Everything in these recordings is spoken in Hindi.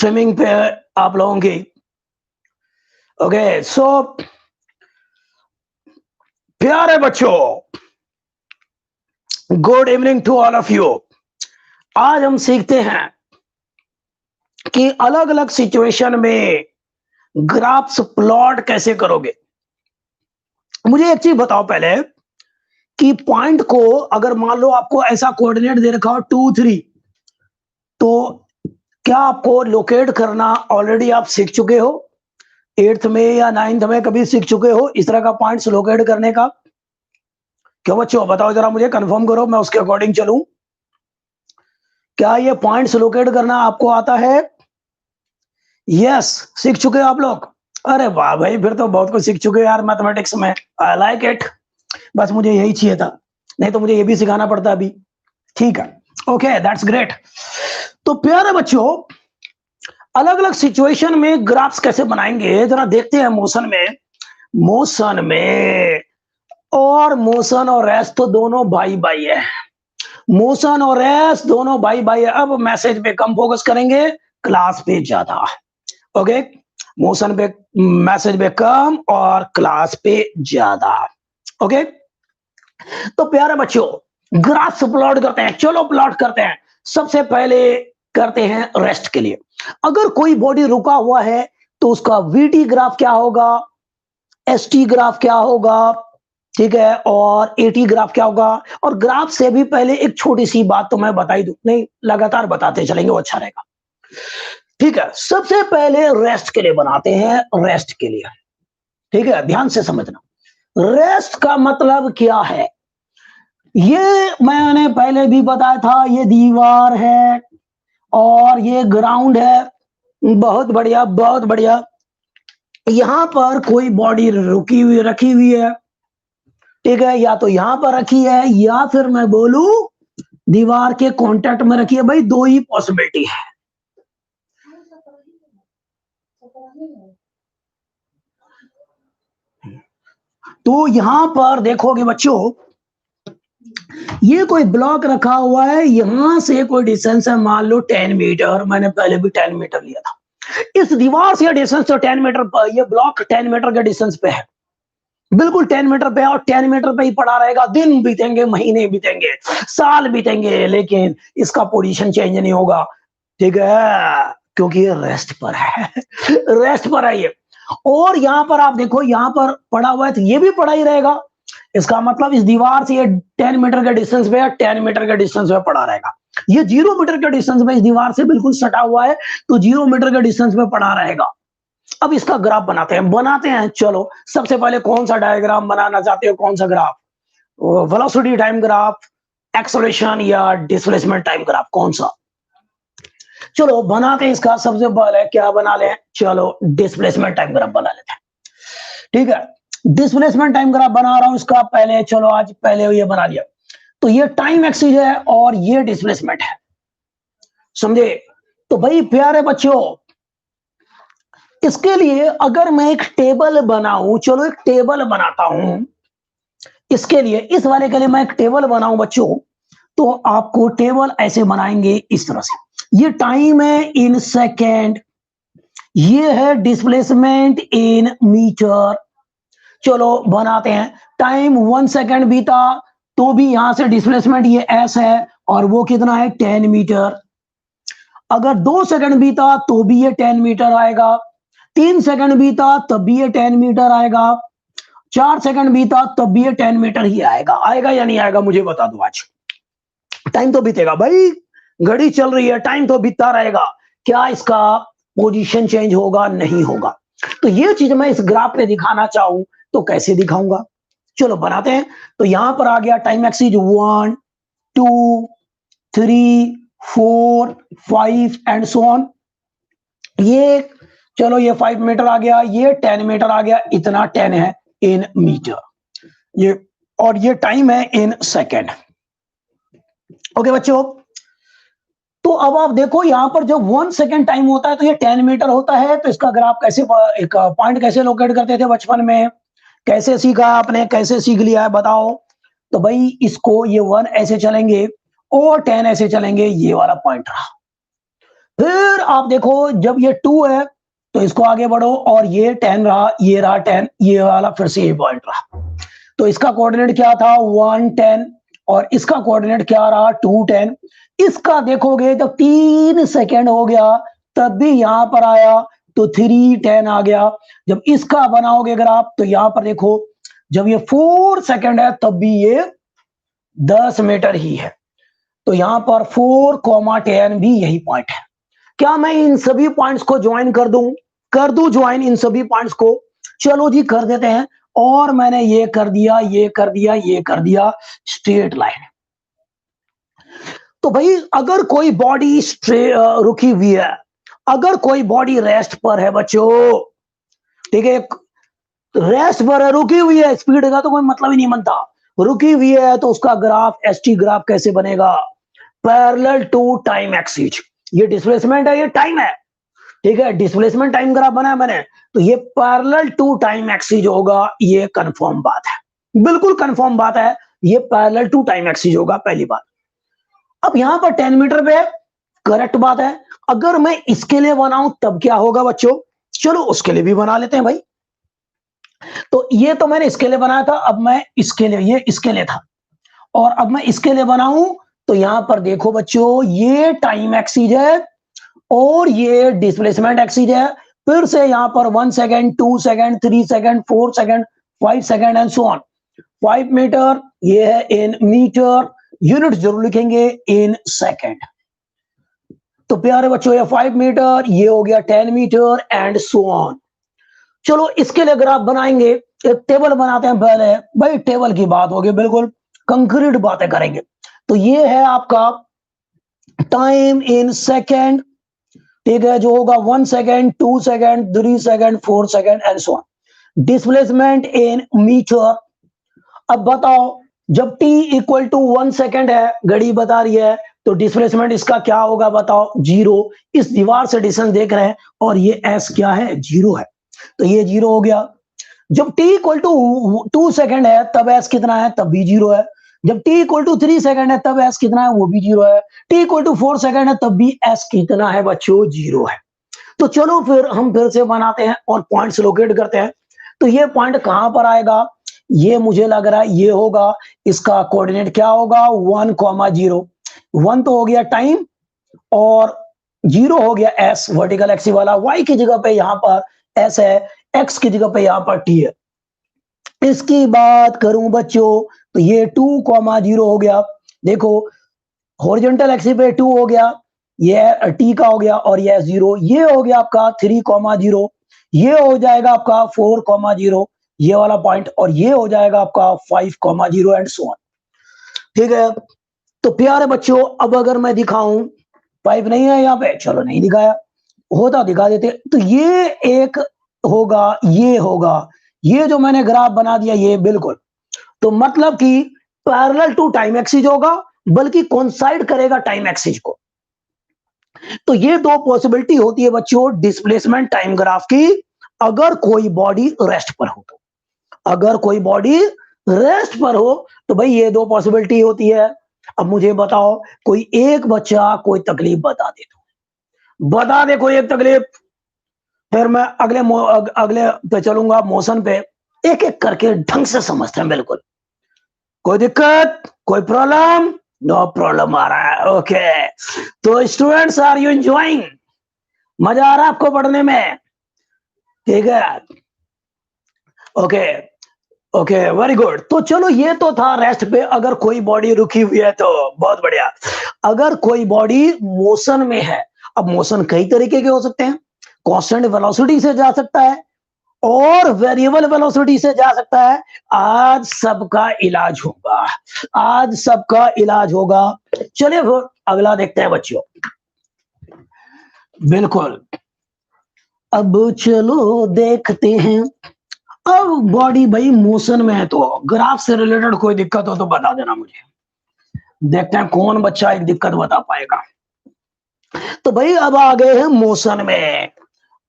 स्विमिंग पे आप लोगों की। ओके सो प्यारे बच्चों, good evening to all of you. आज हम सीखते हैं कि अलग अलग सिचुएशन में ग्राफ्स प्लॉट कैसे करोगे। मुझे एक चीज बताओ पहले कि पॉइंट को अगर मान लो आपको ऐसा कोऑर्डिनेट दे रखा हो 2 3, तो क्या आपको लोकेट करना ऑलरेडी आप सीख चुके हो? 8th में या 9th में कभी सीख चुके हो इस तरह का पॉइंट्स लोकेट करने का? क्यों बच्चों, बताओ जरा, मुझे कंफर्म करो, मैं उसके अकॉर्डिंग चलूं। क्या ये पॉइंट्स लोकेट करना आपको आता है? यस, सीख चुके हो आप लोग? अरे वाह भाई, फिर तो बहुत कुछ सीख चुके हो यार मैथमेटिक्स में। I like it. बस मुझे यही चाहिए था, नहीं तो मुझे ये भी सिखाना पड़ता अभी। ठीक है, ओके, दैट्स ग्रेट। तो प्यारे बच्चों, अलग अलग सिचुएशन में ग्राफ्स कैसे बनाएंगे जरा देखते हैं। मोशन और रेस्ट तो दोनों भाई भाई है। मोशन और रेस्ट दोनों भाई भाई है। अब मैसेज पे कम फोकस करेंगे, क्लास पे ज्यादा। ओके, मोशन पे मैसेज पे कम और क्लास पे ज्यादा। ओके, तो प्यारे बच्चों, ग्राफ्स प्लॉट करते हैं। चलो प्लॉट करते हैं। सबसे पहले करते हैं रेस्ट के लिए। अगर कोई बॉडी रुका हुआ है तो उसका वीटी ग्राफ क्या होगा, एसटी ग्राफ क्या होगा, ठीक है, और एटी ग्राफ क्या होगा। और ग्राफ से भी पहले एक छोटी सी बात तो मैं बता ही दूं, नहीं लगातार बताते चलेंगे, वो अच्छा रहेगा। ठीक है, सबसे पहले रेस्ट के लिए बनाते हैं। रेस्ट के लिए, ठीक है, ध्यान से समझना। रेस्ट का मतलब क्या है, ये मैंने पहले भी बताया था। ये दीवार है और ये ग्राउंड है। बहुत बढ़िया, बहुत बढ़िया। यहां पर कोई बॉडी रुकी हुई रखी हुई है, ठीक है, या तो यहां पर रखी है या फिर मैं बोलूं दीवार के कांटेक्ट में रखी है। भाई दो ही पॉसिबिलिटी है। तो यहां पर देखोगे बच्चों, ये कोई ब्लॉक रखा हुआ है, यहां से कोई डिस्टेंस है, मान लो 10 मीटर। मैंने पहले भी 10 मीटर लिया था। इस दीवार से डिस्टेंस तो 10 मीटर पर, ये ब्लॉक 10 मीटर के डिस्टेंस पे है, बिल्कुल 10 मीटर पे, और 10 मीटर पे ही पड़ा रहेगा। दिन बीतेंगे, महीने बीतेंगे, साल बीतेंगे, लेकिन इसका पोजीशन चेंज नहीं होगा, ठीक है, क्योंकि ये रेस्ट पर है। रेस्ट पर है ये। और यहां पर आप देखो, यहां पर पड़ा हुआ है तो ये भी पड़ा ही रहेगा। इसका मतलब इस दीवार से ये 10 मीटर के डिस्टेंस पे, 10 मीटर के डिस्टेंस पे पड़ा रहेगा। ये 0 मीटर के डिस्टेंस में इस दीवार से बिल्कुल सटा हुआ है, तो 0 मीटर के डिस्टेंस में पड़ा रहेगा। अब इसका ग्राफ बनाते हैं। चलो, सबसे पहले कौन सा डायग्राम बनाना चाहते हो, कौन सा graph? Velocity time graph, acceleration या डिस्प्लेसमेंट टाइम ग्राफ, कौन सा? चलो बनाते हैं इसका। सबसे पहले क्या बना ले, चलो डिस्प्लेसमेंट टाइम ग्राफ बना लेते हैं। ठीक है, डिस्प्लेसमेंट टाइम ग्राफ बना रहा हूं इसका पहले। चलो आज पहले ये बना लिया। तो ये टाइम एक्सिस है और ये डिस्प्लेसमेंट है, समझे? तो भाई प्यारे बच्चों, इसके लिए अगर मैं एक टेबल बनाऊं, चलो एक टेबल बनाता हूं इसके लिए। इस वाले के लिए मैं एक टेबल बनाऊं बच्चों, तो आपको टेबल ऐसे बनाएंगे इस तरह से। ये टाइम है इन सेकेंड, ये है डिस्प्लेसमेंट इन मीटर। चलो बनाते हैं। टाइम 1 सेकेंड बीता तो भी यहां से डिस्प्लेसमेंट ये एस है, और वो कितना है, 10 मीटर। अगर 2 सेकेंड बीता तो भी ये 10 मीटर आएगा। 3 सेकंड बीता तब भी ये 10 मीटर आएगा। 4 सेकंड बीता तब भी ये 10 मीटर ही आएगा। आएगा या नहीं आएगा मुझे बता दो। आज टाइम तो बीतेगा भाई, घड़ी चल रही है, टाइम तो बीतता रहेगा। क्या इसका पोजीशन चेंज होगा? नहीं होगा। तो ये चीज मैं इस ग्राफ पे दिखाना चाहूं तो कैसे दिखाऊंगा? चलो बनाते हैं। तो यहां पर आ गया time axis 1 2 3 4 5 and so on. ये चलो ये 5 मीटर आ गया, ये 10 मीटर आ गया, इतना 10 है इन मीटर ये, और ये टाइम है इन सेकेंड। ओके बच्चों, तो अब आप देखो यहां पर जब 1 सेकेंड टाइम होता है तो ये 10 मीटर होता है। तो इसका ग्राफ कैसे, एक पॉइंट कैसे लोकेट करते थे बचपन में? कैसे सीखा आपने, कैसे सीख लिया है बताओ? तो भाई इसको ये 1 ऐसे चलेंगे और 10 ऐसे चलेंगे, ये वाला पॉइंट रहा। फिर आप देखो जब ये 2 है तो इसको आगे बढ़ो और ये 10 रहा, ये रहा 10, ये वाला फिर से ये पॉइंट रहा। तो इसका कोऑर्डिनेट क्या था 1 10 और इसका कोऑर्डिनेट क्या रहा 2 10। इसका देखोगे जब 3 सेकंड हो गया तब भी यहां पर आया तो 3 10 आ गया। जब इसका बनाओगे ग्राफ तो यहां पर देखो जब ये 4 सेकंड है तब भी ये 10 मीटर ही है। तो यहां पर 4, 10 भी यही पॉइंट है। क्या मैं इन सभी पॉइंट्स को ज्वाइन कर दूं ज्वाइन इन सभी पॉइंट्स को? चलो जी कर देते हैं। और मैंने ये कर दिया, ये कर दिया, ये कर दिया, स्ट्रेट लाइन। तो भाई अगर कोई बॉडी रुकी हुई है, अगर कोई बॉडी रेस्ट पर है बच्चों, ठीक है, रेस्ट पर है, रुकी हुई है, स्पीड का तो कोई मतलब ही नहीं बनता। रुकी हुई है तो उसका ग्राफ एसटी ग्राफ कैसे बनेगा? Parallel to time axis. ये डिस्प्लेसमेंट है, ये टाइम है, ठीक है, डिस्प्लेसमेंट टाइम ग्राफ बनाया मैंने, तो ये पैरेलल टू टाइम एक्सिस होगा। ये कंफर्म बात है, बिल्कुल कंफर्म बात है, ये पैरेलल टू टाइम एक्सिस होगा, पहली बात। अब यहां पर 10 मीटर पे करेक्ट बात है। अगर मैं इसके लिए बनाऊं तब क्या होगा बच्चों? चलो उसके लिए भी बना लेते हैं भाई। तो ये तो मैंने इसके लिए बनाया था, अब मैं इसके लिए, ये इसके लिए था और अब मैं इसके लिए बनाऊं तो यहां पर देखो बच्चों ये टाइम एक्सिस है और ये डिस्प्लेसमेंट एक्सिस है। फिर से यहां पर 1 second, 2 second, 3 second, 4 second, 5 second and so on. 5 metre ये है इन मीटर, यूनिट जरूर लिखेंगे इन सेकेंड। तो प्यारे बच्चों ये 5 मीटर, ये हो गया 10 मीटर एंड सो ऑन। चलो इसके लिए ग्राफ बनाएंगे, एक टेबल बनाते हैं पहले। भाई टेबल की बात होगी, बिल्कुल कंक्रीट बातें करेंगे। तो ये है आपका टाइम इन सेकेंड, ठीक है, जो होगा 1 second, 2 second, 3 second, 4 second and so on. Displacement in metre. अब बताओ जब t इक्वल टू 1 सेकेंड है, घड़ी बता रही है, तो डिस्प्लेसमेंट इसका क्या होगा बताओ? 0। इस दीवार से डिस्टेंस देख रहे हैं और ये s क्या है? 0 है, तो ये 0 हो गया। जब t इक्वल टू 2 सेकेंड है तब s कितना है? तब भी 0 है। जब t इक्वल टू 3 सेकेंड है तब s कितना है? वो भी 0 है। t इक्वल टू 4 सेकेंड है तब भी s कितना है बच्चों? 0 है। तो चलो फिर हम फिर से बनाते हैं और पॉइंट्स लोकेट करते हैं। तो ये पॉइंट कहां पर आएगा? ये मुझे लग रहा है ये होगा, इसका कोऑर्डिनेट क्या होगा? 1,0। 1 तो हो गया टाइम और 0 हो गया s, वर्टिकल एक्सिस वाला। y की जगह पे यहां पर s है, x की जगह पे यहां पर t है। इसकी बात करूं बच्चों तो ये 2,0 हो गया। देखो हॉरिजॉन्टल एक्सिस पे 2 हो गया, ये t का हो गया और ये 0। ये हो गया आपका 3,0। ये हो जाएगा आपका 4,0, ये वाला पॉइंट, और ये हो जाएगा आपका 5,0 एंड सो ऑन। ठीक है, तो प्यारे बच्चों अब अगर मैं दिखाऊं, 5 नहीं है यहाँ पे, चलो नहीं दिखाया, होता दिखा देते। तो ये एक होगा, ये होगा, ये जो मैंने ग्राफ बना दिया ये बिल्कुल, तो मतलब कि पैरेलल टू टाइम एक्सिस होगा, बल्कि कोइंसाइड करेगा टाइम एक्सिस को। तो ये दो पॉसिबिलिटी होती है बच्चों डिस्प्लेसमेंट टाइम ग्राफ की, अगर कोई बॉडी रेस्ट पर हो तो। अगर कोई बॉडी रेस्ट पर हो तो भाई ये दो पॉसिबिलिटी होती है। अब मुझे बताओ कोई एक बच्चा कोई तकलीफ बता दे, तो बता दे कोई एक तकलीफ, फिर मैं अगले पे चलूंगा मोशन पे, एक एक करके ढंग से समझते हैं। बिल्कुल कोई दिक्कत, कोई प्रॉब्लम? नो प्रॉब्लम आ रहा है, ओके। तो स्टूडेंट्स आर यू एंजॉइंग? मजा आ रहा है आपको पढ़ने में? ठीक है, ओके ओके, वेरी गुड। तो चलो ये तो था रेस्ट पे, अगर कोई बॉडी रुकी हुई है तो बहुत बढ़िया। अगर कोई बॉडी मोशन में है, अब मोशन कई तरीके के हो सकते हैं, कांस्टेंट वेलोसिटी से जा सकता है और वेरिएबल वेलोसिटी से जा सकता है। आज सबका इलाज होगा, आज सबका इलाज होगा। चलिए फिर अगला देखते हैं बच्चों। बिल्कुल, अब चलो देखते हैं। अब बॉडी भाई मोशन में है, तो ग्राफ से रिलेटेड कोई दिक्कत हो तो बता देना मुझे, देखते हैं कौन बच्चा एक दिक्कत बता पाएगा। तो भाई अब आ गए हैं मोशन में।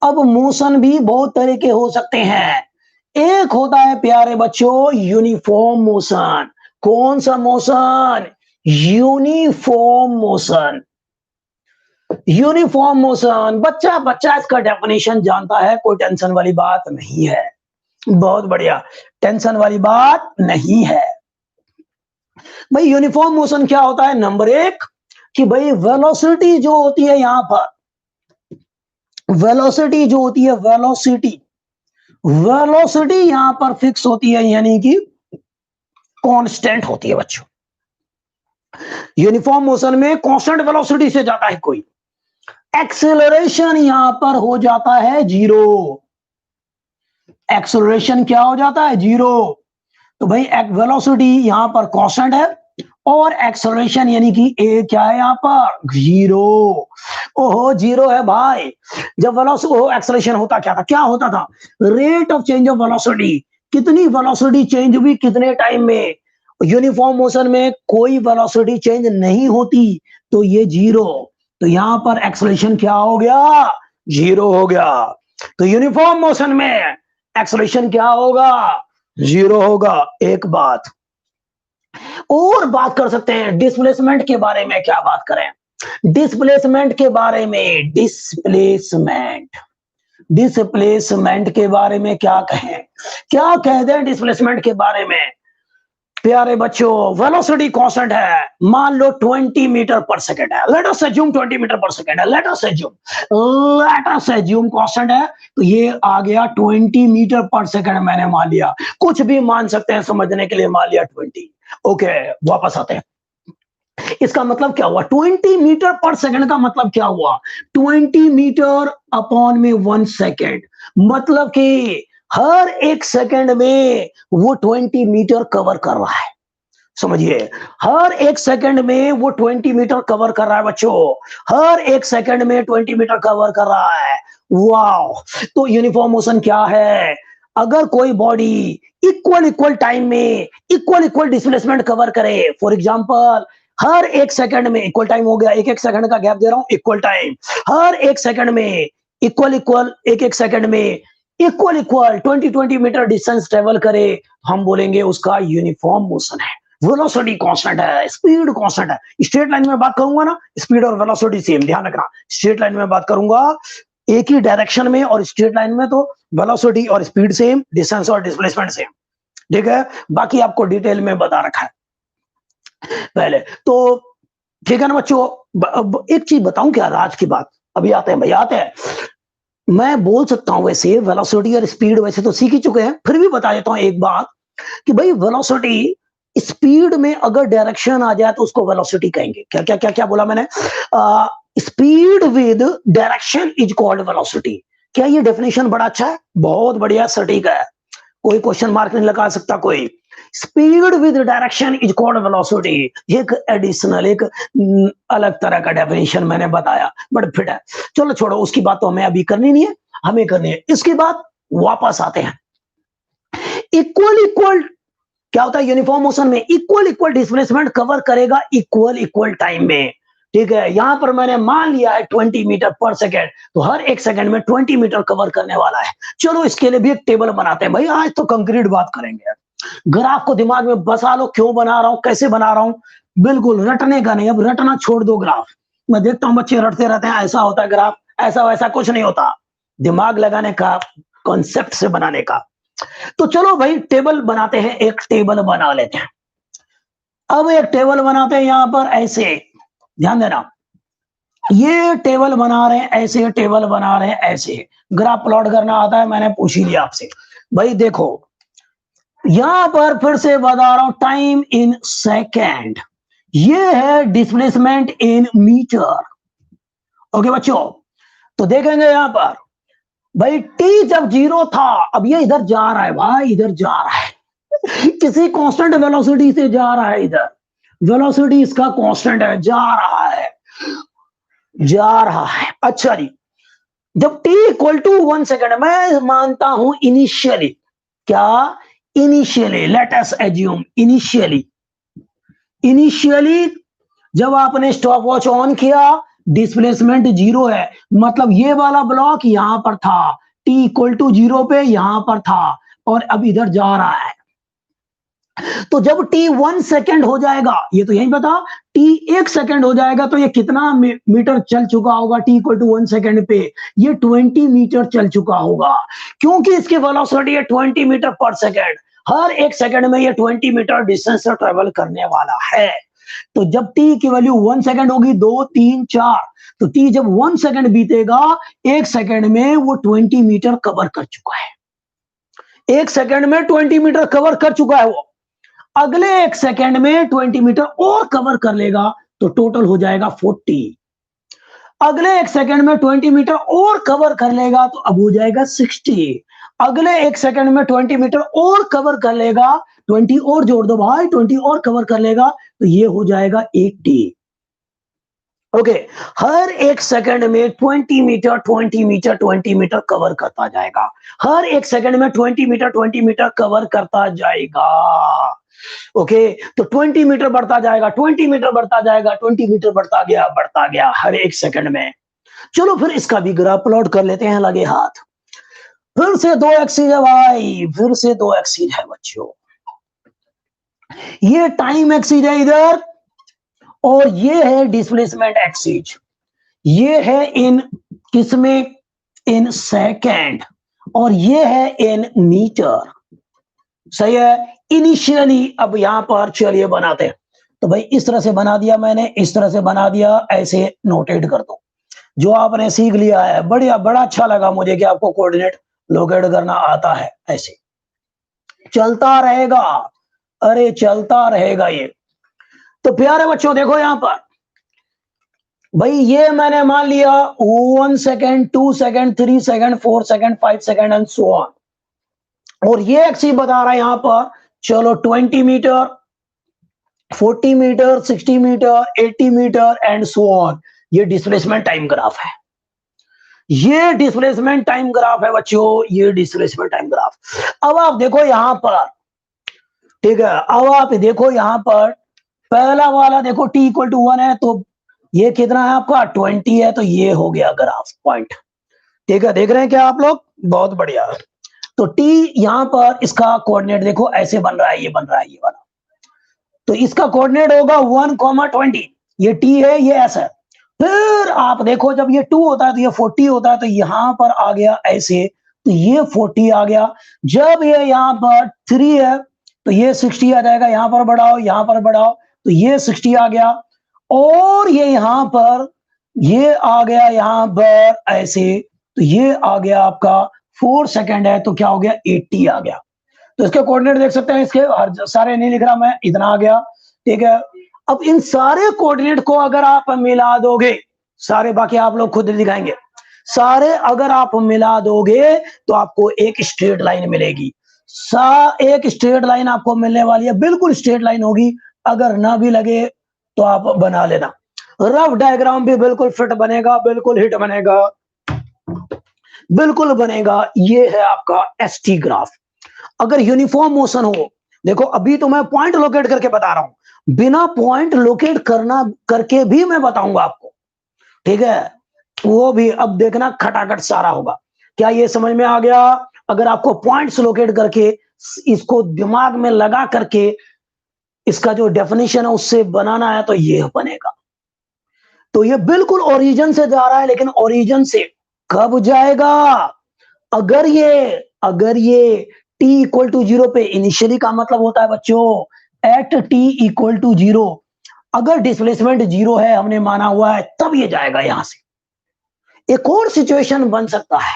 अब मोशन भी बहुत तरह के हो सकते हैं। एक होता है प्यारे बच्चों यूनिफॉर्म मोशन। कौन सा motion? Uniform motion. Uniform motion, बच्चा बच्चा इसका डेफिनेशन जानता है, कोई टेंशन वाली बात नहीं है। बहुत बढ़िया, टेंशन वाली बात नहीं है। भाई यूनिफॉर्म मोशन क्या होता है? नंबर एक कि भाई वेलोसिटी जो होती है यहां पर, वेलोसिटी जो होती है, वेलोसिटी वेलोसिटी यहां पर फिक्स होती है, यानी कि कांस्टेंट होती है बच्चों। यूनिफॉर्म मोशन में कांस्टेंट वेलोसिटी से जाता है कोई, एक्सेलरेशन यहां पर हो जाता है जीरो। एक्सेलरेशन क्या हो जाता है? जीरो। तो भाई वेलोसिटी यहां पर कांस्टेंट है और एक्सेलरेशन यानी कि ए क्या है यहां पर? जीरो। ओहो जीरो है भाई। जब वेलोसिटी एक्सेलरेशन होता क्या था? क्या होता था? Rate of change of velocity, कितनी वेलोसिटी चेंज हुई कितने टाइम में। यूनिफॉर्म मोशन में कोई वेलोसिटी चेंज नहीं होती, तो ये जीरो। तो यहां पर एक्सेलरेशन क्या हो गया? जीरो हो गया। तो यूनिफॉर्म मोशन में एक्सेलरेशन क्या होगा? जीरो होगा। एक बात और बात कर सकते हैं डिस्प्लेसमेंट के बारे में। क्या बात करें डिस्प्लेसमेंट के बारे में? डिस्प्लेसमेंट, डिस्प्लेसमेंट के बारे में क्या कहें? क्या कह दें डिस्प्लेसमेंट के बारे में? प्यारे बच्चों, वेलोसिटी कांस्टेंट है, मान लो 20 मीटर पर सेकंड है, लेट अस अज्यूम 20 मीटर पर सेकंड है, लेट अस अज्यूम कांस्टेंट है, तो ये आ गया 20 मीटर पर सेकंड। मैंने मान लिया, कुछ भी मान सकते हैं समझने के लिए, मान लिया 20। ओके, वापस आते हैं। इसका मतलब क्या हुआ? 20 मीटर पर सेकंड का मतलब क्या हुआ? 20 मीटर अपॉन में 1 सेकंड, मतलब कि हर एक सेकंड में वो 20 मीटर कवर कर रहा है। समझिए, हर एक सेकंड में वो 20 मीटर कवर कर रहा है बच्चों, हर एक सेकंड में 20 मीटर कवर कर रहा है। वाह! तो यूनिफॉर्म मोशन क्या है? अगर कोई बॉडी इक्वल इक्वल टाइम में इक्वल इक्वल डिस्प्लेसमेंट कवर करे, फॉर एग्जांपल हर एक सेकंड में, इक्वल टाइम हो गया, एक एक सेकंड का गैप दे रहा हूं, इक्वल टाइम, हर एक सेकंड में इक्वल इक्वल, एक एक सेकंड में equal equal 20 metre distance travel करे, हम बोलेंगे उसका यूनिफॉर्म मोशन है। वेलोसिटी कांस्टेंट है, स्पीड कांस्टेंट है। स्ट्रेट लाइन में बात करूंगा ना, स्पीड और वेलोसिटी सेम, ध्यान रखना। स्ट्रेट लाइन में बात करूंगा एक ही डायरेक्शन में, और स्ट्रेट लाइन में तो वेलोसिटी और स्पीड सेम, डिस्टेंस और डिस्प्लेसमेंट सेम। ठीक है, बाकी आपको डिटेल में बता रखा है पहले तो। ठीक है ना बच्चों, एक चीज बताऊं क्या राज की बात? अभी आते हैं भैया, आते हैं। मैं बोल सकता हूं वैसे वेलोसिटी और स्पीड वैसे तो सीख ही चुके हैं, फिर भी बता देता हूं एक बात कि भाई वेलोसिटी, स्पीड में अगर डायरेक्शन आ जाए तो उसको वेलोसिटी कहेंगे। क्या क्या क्या क्या बोला मैंने? Speed with direction is called velocity. क्या ये डेफिनेशन बड़ा अच्छा है? बहुत बढ़िया, सटीक है, कोई क्वेश्चन मार्क नहीं लगा सकता कोई। Speed with direction is called velocity. एक एडिशनल, एक अलग तरह का डेफिनेशन मैंने बताया, बट फिट है। चलो छोड़ो, उसकी बात तो हमें अभी करनी नहीं है, हमें करनी है इसके बाद। वापस आते हैं, इक्वल इक्वल क्या होता है यूनिफॉर्म मोशन में? इक्वल इक्वल डिस्प्लेसमेंट कवर करेगा इक्वल इक्वल टाइम में। ठीक है, यहां पर मैंने मान लिया है 20 मीटर पर सेकेंड, तो हर एक सेकंड में 20 मीटर कवर करने वाला है। चलो इसके लिए भी एक टेबल बनाते हैं भाई, आज तो कंक्रीट बात करेंगे। ग्राफ को दिमाग में बसा लो, क्यों बना रहा हूं, कैसे बना रहा हूं, बिल्कुल रटने का नहीं, अब रटना छोड़ दो ग्राफ। मैं देखता हूं बच्चे रटते रहते हैं, ऐसा होता है ग्राफ, ऐसा वैसा कुछ नहीं होता, दिमाग लगाने का, कॉन्सेप्ट से बनाने का। तो चलो भाई टेबल बनाते हैं, एक टेबल बना लेते हैं। अब एक टेबल बनाते हैं यहां पर ऐसे, ध्यान देना, ये टेबल बना रहे हैं ऐसे, टेबल बना रहे हैं ऐसे। ग्राफ प्लॉट करना आता है? मैंने पूछ ही लिया आपसे। भाई देखो, यहां पर फिर से बता रहा हूं, टाइम इन सेकेंड, ये है डिस्प्लेसमेंट इन मीटर। ओके बच्चों, तो देखेंगे यहां पर भाई टी जब जीरो था, अब ये इधर जा रहा है भाई, इधर जा रहा है, किसी कांस्टेंट वेलोसिटी से जा रहा है, इधर वेलोसिटी इसका कांस्टेंट है, जा रहा है, जा रहा है। अच्छा जी, जब t इक्वल टू 1 सेकेंड, मैं मानता हूं इनिशियली, क्या initially, let us assume initially, initially जब आपने स्टॉप वॉच ऑन किया, डिस्प्लेसमेंट जीरो है, मतलब ये वाला ब्लॉक यहां पर था, t इक्वल टू जीरो पे यहां पर था, और अब इधर जा रहा है। तो जब टी 1 सेकंड हो जाएगा, ये तो यही बता, टी 1 सेकंड हो जाएगा तो ये कितना मीटर चल चुका होगा टी इक्वल टू 1 सेकंड पे? ये 20 मीटर चल चुका होगा, क्योंकि इसकी वेलोसिटी है 20 मीटर पर सेकंड। हर 1 सेकंड में ये 20 मीटर डिस्टेंस से ट्रेवल करने वाला है। तो जब टी की वैल्यू 1 सेकंड होगी, 2, 3, 4, तो टी जब 1 सेकंड बीतेगा, 1 सेकंड में वो 20 मीटर कवर कर चुका है। 1 सेकंड में 20 मीटर कवर कर चुका है वो। अगले 1 सेकंड में 20 मीटर और कवर कर लेगा, तो टोटल हो जाएगा 40। अगले 1 सेकंड में 20 मीटर और कवर कर लेगा, तो अब हो जाएगा 60। अगले 1 सेकंड में 20 मीटर और कवर कर लेगा, 20 और जोड़ दो भाई, 20 और कवर कर लेगा, तो ये हो जाएगा 80। ओके, हर 1 सेकंड में 20 मीटर 20 मीटर 20 मीटर कवर करता जाएगा। हर 1 सेकंड में 20 मीटर 20 मीटर कवर करता जाएगा। ओके, तो 20 मीटर बढ़ता जाएगा, 20 मीटर बढ़ता जाएगा, 20 मीटर बढ़ता गया हर 1 सेकंड में। चलो फिर इसका भी ग्राफ प्लॉट कर लेते हैं, लगे हाथ। फिर से 2 एक्सिस है भाई, फिर से 2 एक्सिस है बच्चों। ये टाइम एक्सिस है इधर, और ये है डिस्प्लेसमेंट एक्सिस। ये है इन किसमें, इन सेकंड, और ये है इन मीटर। सही है। इनिशियली अब यहां पर चलिए बनाते हैं। तो भाई इस तरह से बना दिया मैंने, इस तरह से बना दिया, ऐसे नोटेट कर दो। जो आपने सीख लिया है, बढ़िया, बड़ा अच्छा लगा मुझे कि आपको कोऑर्डिनेट लोकेट करना आता है। ऐसे चलता रहेगा, अरे चलता रहेगा ये। तो प्यारे बच्चों देखो यहां पर, भाई ये मैंने मान लिया 1 second, 2 second, 3 second, 4 second, 5 second and so on. और ये एक्सी बता रहा है यहां पर, चलो 20 metre, 40 metre, 60 metre, 80 metre and so on. ये डिस्प्लेसमेंट टाइम ग्राफ है। ये डिस्प्लेसमेंट टाइम ग्राफ है बच्चों, ये डिस्प्लेसमेंट टाइम ग्राफ। अब आप देखो यहां पर, ठीक है, अब आप देखो यहां पर, पहला वाला देखो टी इक्वल टू 1 है, तो ये कितना है आपका 20 है, तो ये हो गया ग्राफ पॉइंट। ठीक है, देख रहे हैं क्या आप लोग? बहुत बढ़िया। तो टी यहां पर इसका कोऑर्डिनेट देखो ऐसे बन रहा है, ये बन रहा है ये वाला। तो इसका कोऑर्डिनेट होगा 1,20। ये टी है, ये एस है। फिर आप देखो जब ये 2 होता है तो ये 40 होता है, तो यहां पर आ गया ऐसे, तो ये 40 आ गया। जब ये यहां पर 3 है तो ये 60 आ जाएगा। यहां पर बढ़ाओ, यहां पर बढ़ाओ, तो ये 60 आ गया। और ये यहां पर ये आ गया यहां पर ऐसे, तो ये आ गया आपका 4 सेकंड है, तो क्या हो गया 80 आ गया। तो इसके कोऑर्डिनेट देख सकते हैं, इसके हर सारे नहीं लिख रहा मैं, इतना आ गया। ठीक है, अब इन सारे कोऑर्डिनेट को अगर आप मिला दोगे, सारे, बाकी आप लोग खुद दिखाएंगे, सारे अगर आप मिला दोगे तो आपको एक स्ट्रेट लाइन मिलेगी। एक स्ट्रेट लाइन आपको मिलने वाली है, बिल्कुल स्ट्रेट लाइन होगी। अगर ना भी लगे तो आप बना लेना, रफ डायग्राम भी बिल्कुल फिट बनेगा, बिल्कुल हिट बनेगा, बिल्कुल बनेगा। ये है आपका एसटी ग्राफ। अगर यूनिफॉर्म मोशन हो, देखो अभी तो मैं पॉइंट लोकेट करके बता रहा हूं, बिना पॉइंट लोकेट करना करके भी मैं बताऊंगा आपको। ठीक है, वो भी अब देखना खटाखट सारा होगा। क्या ये समझ में आ गया? अगर आपको पॉइंट्स लोकेट करके इसको दिमाग में लगा करके इसका जो डेफिनेशन है उससे बनाना है, तो ये बनेगा। तो ये बिल्कुल ओरिजिन से जा रहा है, लेकिन ओरिजिन से कब जाएगा? अगर ये t इक्वल टू 0 पे, इनिशियली का मतलब होता है बच्चों एट t इक्वल टू 0, अगर डिस्प्लेसमेंट 0 है हमने माना हुआ है, तब ये जाएगा यहां से। एक और सिचुएशन बन सकता है,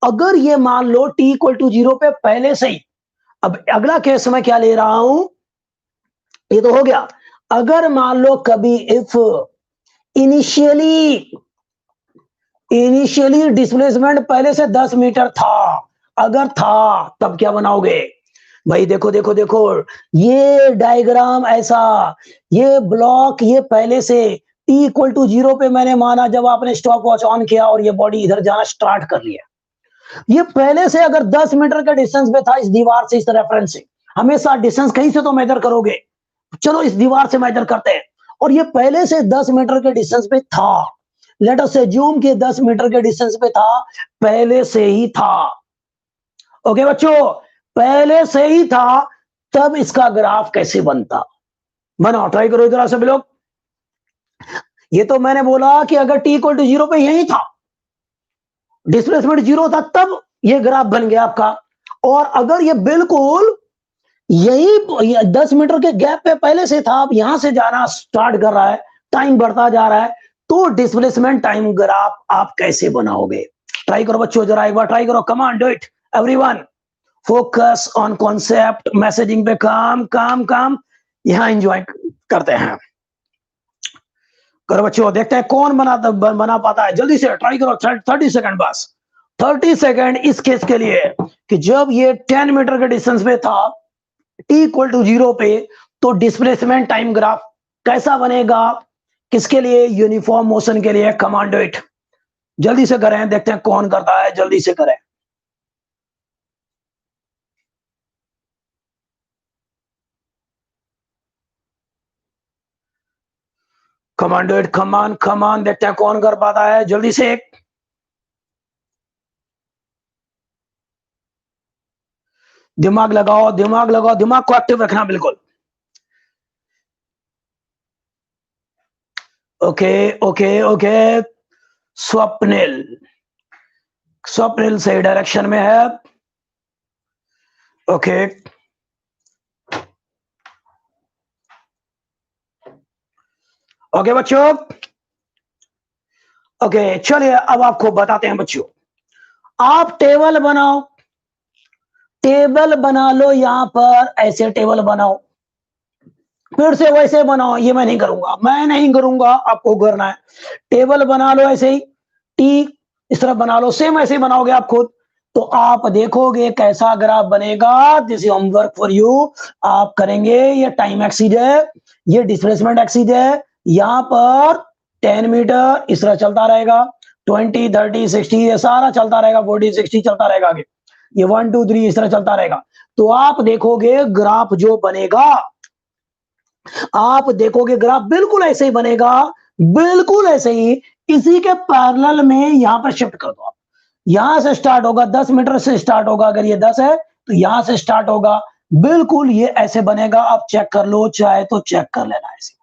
अगर ये मान लो t इक्वल टू 0 पे पहले से ही, अब अगला केस मैं क्या ले रहा हूं, ये तो हो गया। अगर मान लो कभी इफ इनिशियली डिस्प्लेसमेंट पहले से 10 मीटर था, अगर था, तब क्या बनाओगे? भाई देखो देखो देखो, ये डायग्राम ऐसा, ये ब्लॉक, ये पहले से t इक्वल टू 0 पे मैंने माना जब आपने स्टॉप वॉच ऑन किया और ये बॉडी इधर जाना स्टार्ट कर लिया। ये पहले से अगर 10 मीटर का डिस्टेंस पे था इस दीवार से, इस रेफरेंस से, हमेशा डिस्टेंस कहीं से तो मेजर करोगे। चलो इस दीवार से मेजर करते हैं, और ये पहले से 10 मीटर के डिस्टेंस पे था। लेट अस अज्यूम कि 10 मीटर के डिस्टेंस पे था, पहले से ही था। ओके बच्चों, पहले से ही था। तब इसका ग्राफ कैसे बनता? बनाओ, ट्राई करो जरा सब लोग। ये तो मैंने बोला कि अगर t इक्वल टू 0 पे यही था, डिस्प्लेसमेंट 0 था, तब ये ग्राफ बन गया आपका। और अगर ये बिल्कुल यही 10 मीटर के गैप पे पहले से था, अब यहां से जाना स्टार्ट कर रहा है, टाइम बढ़ता जा रहा है, तो डिस्प्लेसमेंट टाइम ग्राफ आप कैसे बनाओगे? ट्राई करो बच्चों, जरा एक बार ट्राई करो। Come on, do it everyone. Focus on concept, messaging पे काम काम काम, यहां एंजॉय करते हैं। करो बच्चों, देखते हैं कौन बना पाता है। जल्दी से ट्राई करो, 30 सेकंड बस, 30 सेकंड इस केस के लिए कि जब ये 10 मीटर के डिस्टेंस पे था, t इक्वल टू 0 पे, तो डिस्प्लेसमेंट टाइम ग्राफ कैसा बनेगा? किसके लिए? यूनिफॉर्म मोशन के लिए। कमांड इट, जल्दी से करें, देखते हैं कौन करता है, जल्दी से करें। कमांड इट, कमान, देखते हैं कौन कर पाता है, जल्दी से। दिमाग लगाओ, दिमाग लगाओ, दिमाग को एक्टिव रखना बिल्कुल। Okay okay okay, Swapnil, Swapnil सही डायरेक्शन में है। ओके ओके बच्चों, ओके चलिए अब आपको बताते हैं बच्चों। आप टेबल बनाओ, टेबल बना लो, यहां पर ऐसे टेबल बनाओ, फिर से वैसे बनाओ। ये मैं नहीं करूंगा, मैं नहीं करूंगा, आपको करना है। टेबल बना लो ऐसे ही, टी इस तरह बना लो, सेम ऐसे ही बनाओगे आप खुद, तो आप देखोगे कैसा ग्राफ बनेगा। This is homework for you, आप करेंगे। ये टाइम एक्सीज है, ये डिस्प्लेसमेंट एक्सीज है, यहां पर 10 मीटर इस तरह चलता रहेगा, 20 30 60 ये सारा चलता रहेगा, 40 60 चलता रहेगा आगे, ये 1 2 3 इस तरह चलता रहेगा। तो आप देखोगे ग्राफ जो बनेगा, आप देखोगे ग्राफ बिल्कुल ऐसे ही बनेगा, बिल्कुल ऐसे ही। इसी के पैरेलल में यहां पर शिफ्ट कर दो आप, यहां से स्टार्ट होगा, 10 मीटर से स्टार्ट होगा, अगर ये 10 है तो यहां से स्टार्ट होगा, बिल्कुल ये ऐसे बनेगा। आप चेक कर लो, चाहे तो चेक कर लेना ऐसे,